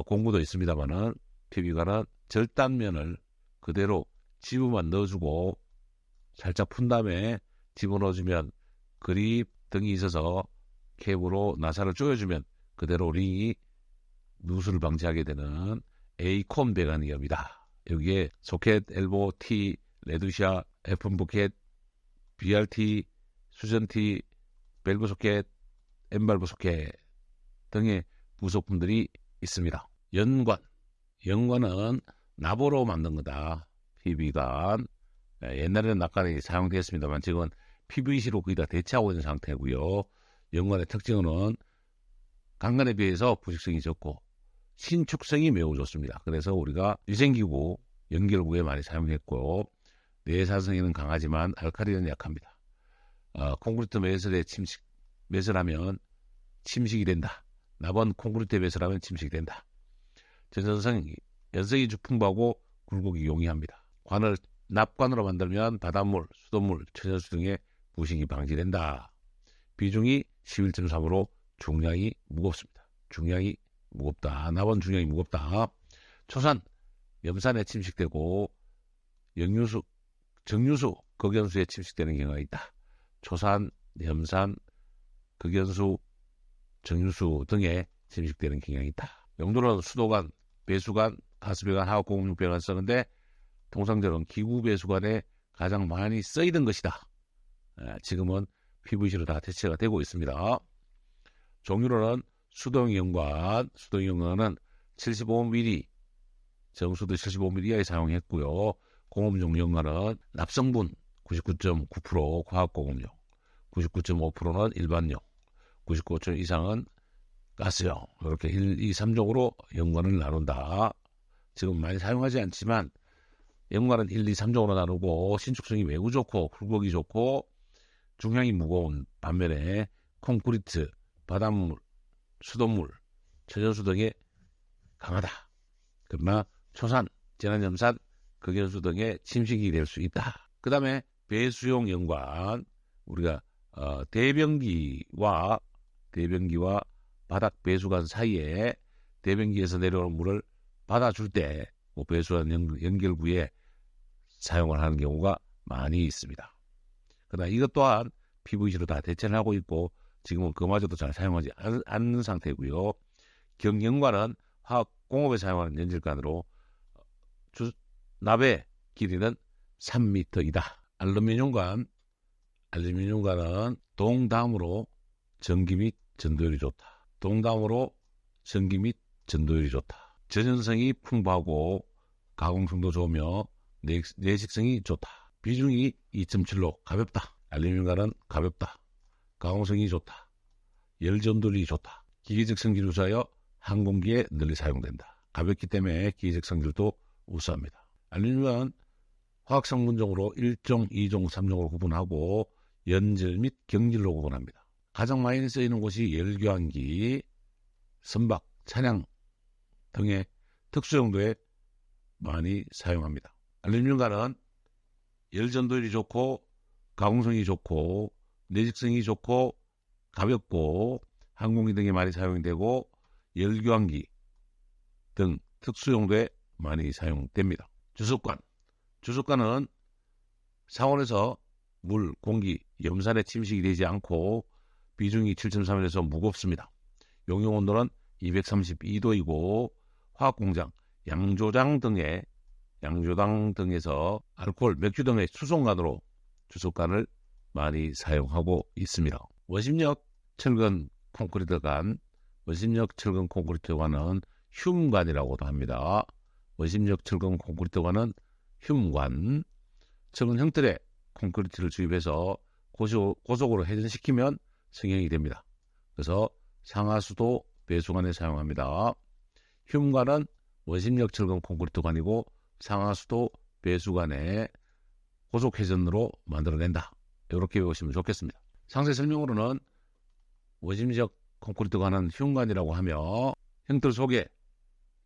공구도 있습니다만은 PB관은 절단면을 그대로 집어만 넣어주고 살짝 푼 다음에 집어넣어주면 그립 등이 있어서 캡으로 나사를 조여주면 그대로 링이 누수를 방지하게 되는 에이콘 배관이옵니다. 여기에 소켓, 엘보, T, 레드샤, F 포켓, BRT, 수전-T, 밸브 소켓, M밸브 소켓 등의 부속품들이 있습니다. 연관은 납으로 만든 거다. PB관. 옛날에는 납관이 사용되었습니다만 지금은 PVC로 거의 다 대체하고 있는 상태고요. 연관의 특징은 강간에 비해서 부식성이 적고 신축성이 매우 좋습니다. 그래서 우리가 위생기구, 연결구에 많이 사용했고 내사성에는 강하지만 알칼리는 약합니다. 콘크리트 매설하면 침식이 된다. 납은 콘크리트에 매설하면 침식이 된다. 연성이 풍부하고 굴곡이 용이합니다. 관을 납관으로 만들면 바닷물, 수돗물, 천연수 등의 부식이 방지된다. 비중이 11.3으로 중량이 무겁습니다. 중량이 무겁다. 납은 중량이 무겁다. 초산, 염산에 침식되고 정유수, 극연수에 침식되는 경우가 있다. 초산, 염산, 극연수, 정유수 등에 침식되는 경향이 있다. 용도는 수도관, 배수관, 가스배관, 하업공업용배관 쓰는데 통상적으로는 기구배수관에 가장 많이 쓰이던 것이다. 지금은 PVC로 다 대체가 되고 있습니다. 종류로는 수동연관은 75mm, 정수도 75mm 이하에 사용했고요. 공업용 연관은 납성분 99.9% 과학공업용, 99.5%는 일반용, 99% 이상은 가스용. 이렇게 1, 2, 3종으로 연관을 나눈다. 지금 많이 사용하지 않지만 연관은 1, 2, 3종으로 나누고 신축성이 매우 좋고 굴곡이 좋고 중량이 무거운 반면에 콘크리트, 바닷물, 수돗물, 천연수 등에 강하다. 그러나 초산, 진한염산, 극연수 등의 침식이 될 수 있다. 그 다음에 배수용 연관, 우리가 대변기와 바닥 배수관 사이에 대변기에서 내려오는 물을 받아줄 때 배수관 연결구에 사용을 하는 경우가 많이 있습니다. 그러나 이것 또한 PVC로 다 대체를 하고 있고 지금은 그마저도 잘 사용하지 않는 상태고요. 경연관은 화학공업에 사용하는 연질관으로 납의 길이는 3m이다. 알루미늄관은 동담으로 전기 및 전도율이 좋다. 전연성이 풍부하고 가공성도 좋으며 내식성이 좋다. 비중이 2.7로 가볍다. 알루미늄관은 가볍다. 가공성이 좋다. 열전도율이 좋다. 기계적 성질을 우수하여 항공기에 널리 사용된다. 가볍기 때문에 기계적 성질도 우수합니다. 알루미늄은 화학성분종으로 1종, 2종, 3종으로 구분하고 연질 및 경질로 구분합니다. 가장 많이 쓰이는 곳이 열교환기, 선박, 차량 등의 특수용도에 많이 사용합니다. 알루미늄관은 열전도율이 좋고 가공성이 좋고 내직성이 좋고 가볍고 항공기 등에 많이 사용되고 열교환기 등 특수용도에 많이 사용됩니다. 주석관은 상온에서 물, 공기, 염산에 침식이 되지 않고 비중이 7.3에서 무겁습니다. 용용 온도는 232도이고 화학공장, 양조장 등에서 알코올, 맥주 등의 수송관으로 주석관을 많이 사용하고 있습니다. 원심력 철근 콘크리트관은 흉관이라고도 합니다. 원심력 철근 콘크리트관은 흉관, 철근 형틀에 콘크리트를 주입해서 고속으로 회전시키면 성형이 됩니다. 그래서 상하수도 배수관에 사용합니다. 흉관은 원심력 철근 콘크리트관이고 상하수도 배수관에 고속회전으로 만들어낸다. 이렇게 배우시면 좋겠습니다. 상세 설명으로는 원심력 콘크리트관은 흉관이라고 하며 형틀 속에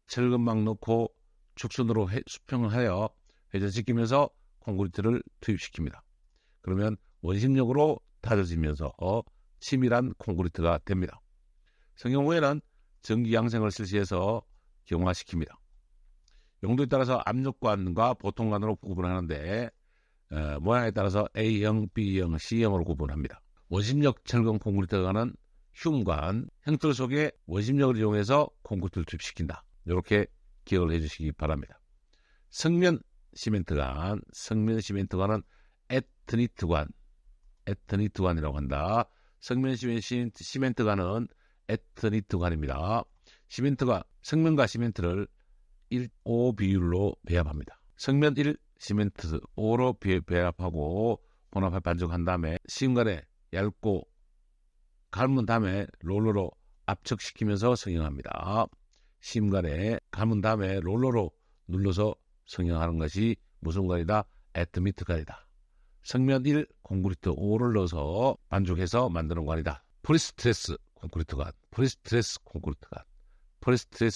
철근막 넣고 축선으로 수평을 하여 회전시키면서 콘크리트를 투입시킵니다. 그러면 원심력으로 다져지면서 치밀한 콘크리트가 됩니다. 성형 후에는 전기 양생을 실시해서 경화시킵니다. 용도에 따라서 압력관과 보통관으로 구분하는데 모양에 따라서 A형, B형, C형으로 구분합니다. 원심력 철근 콘크리트관은 흉관, 형틀 속에 원심력을 이용해서 콘크리트를 투입시킨다. 이렇게 기억을 해주시기 바랍니다. 성면 시멘트관, 성면 시멘트관은 에트니트관이라고 한다. 성면 시멘트관은 에트니트관입니다. 시멘트가 성면과 시멘트를 1:5 비율로 배합합니다. 성면 1, 시멘트 5로 배합하고 혼합 반죽한 다음에 시음관에 얇고 감은 다음에 롤러로 압축시키면서 성형합니다. 시음관에 감은 다음에 롤러로 눌러서 성형하는 것이 무슨 관이다? 에트미트관이다. 성면 1, 콘크리트 5를 넣어서 반죽해서 만드는 관이다. 프리스트레스 콘크리트관, 프리스트레스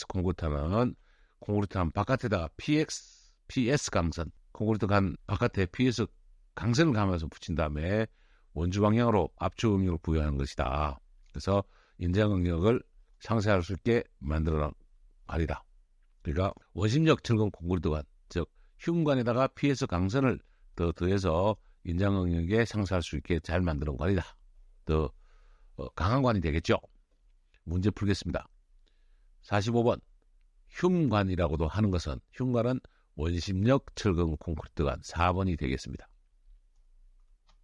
콘크리트는 콘크리트관 바깥에다가 PS 강선, 콘크리트관 바깥에 PS 강선을 감아서 붙인 다음에 원주 방향으로 압축 응력을 부여하는 것이다. 그래서 인장 응력을 상쇄할 수 있게 만들어낸 관이다. 그러니까 원심력 철근 콘크리트관, 즉 흉관에다가 PS 강선을 더해서 인장 응력에 상쇄할 수 있게 잘 만드는 관이다. 더 강한 관이 되겠죠. 문제 풀겠습니다. 45번 흉관이라고도 하는 것은 흉관은 원심력 철근 콘크리트관 4번이 되겠습니다.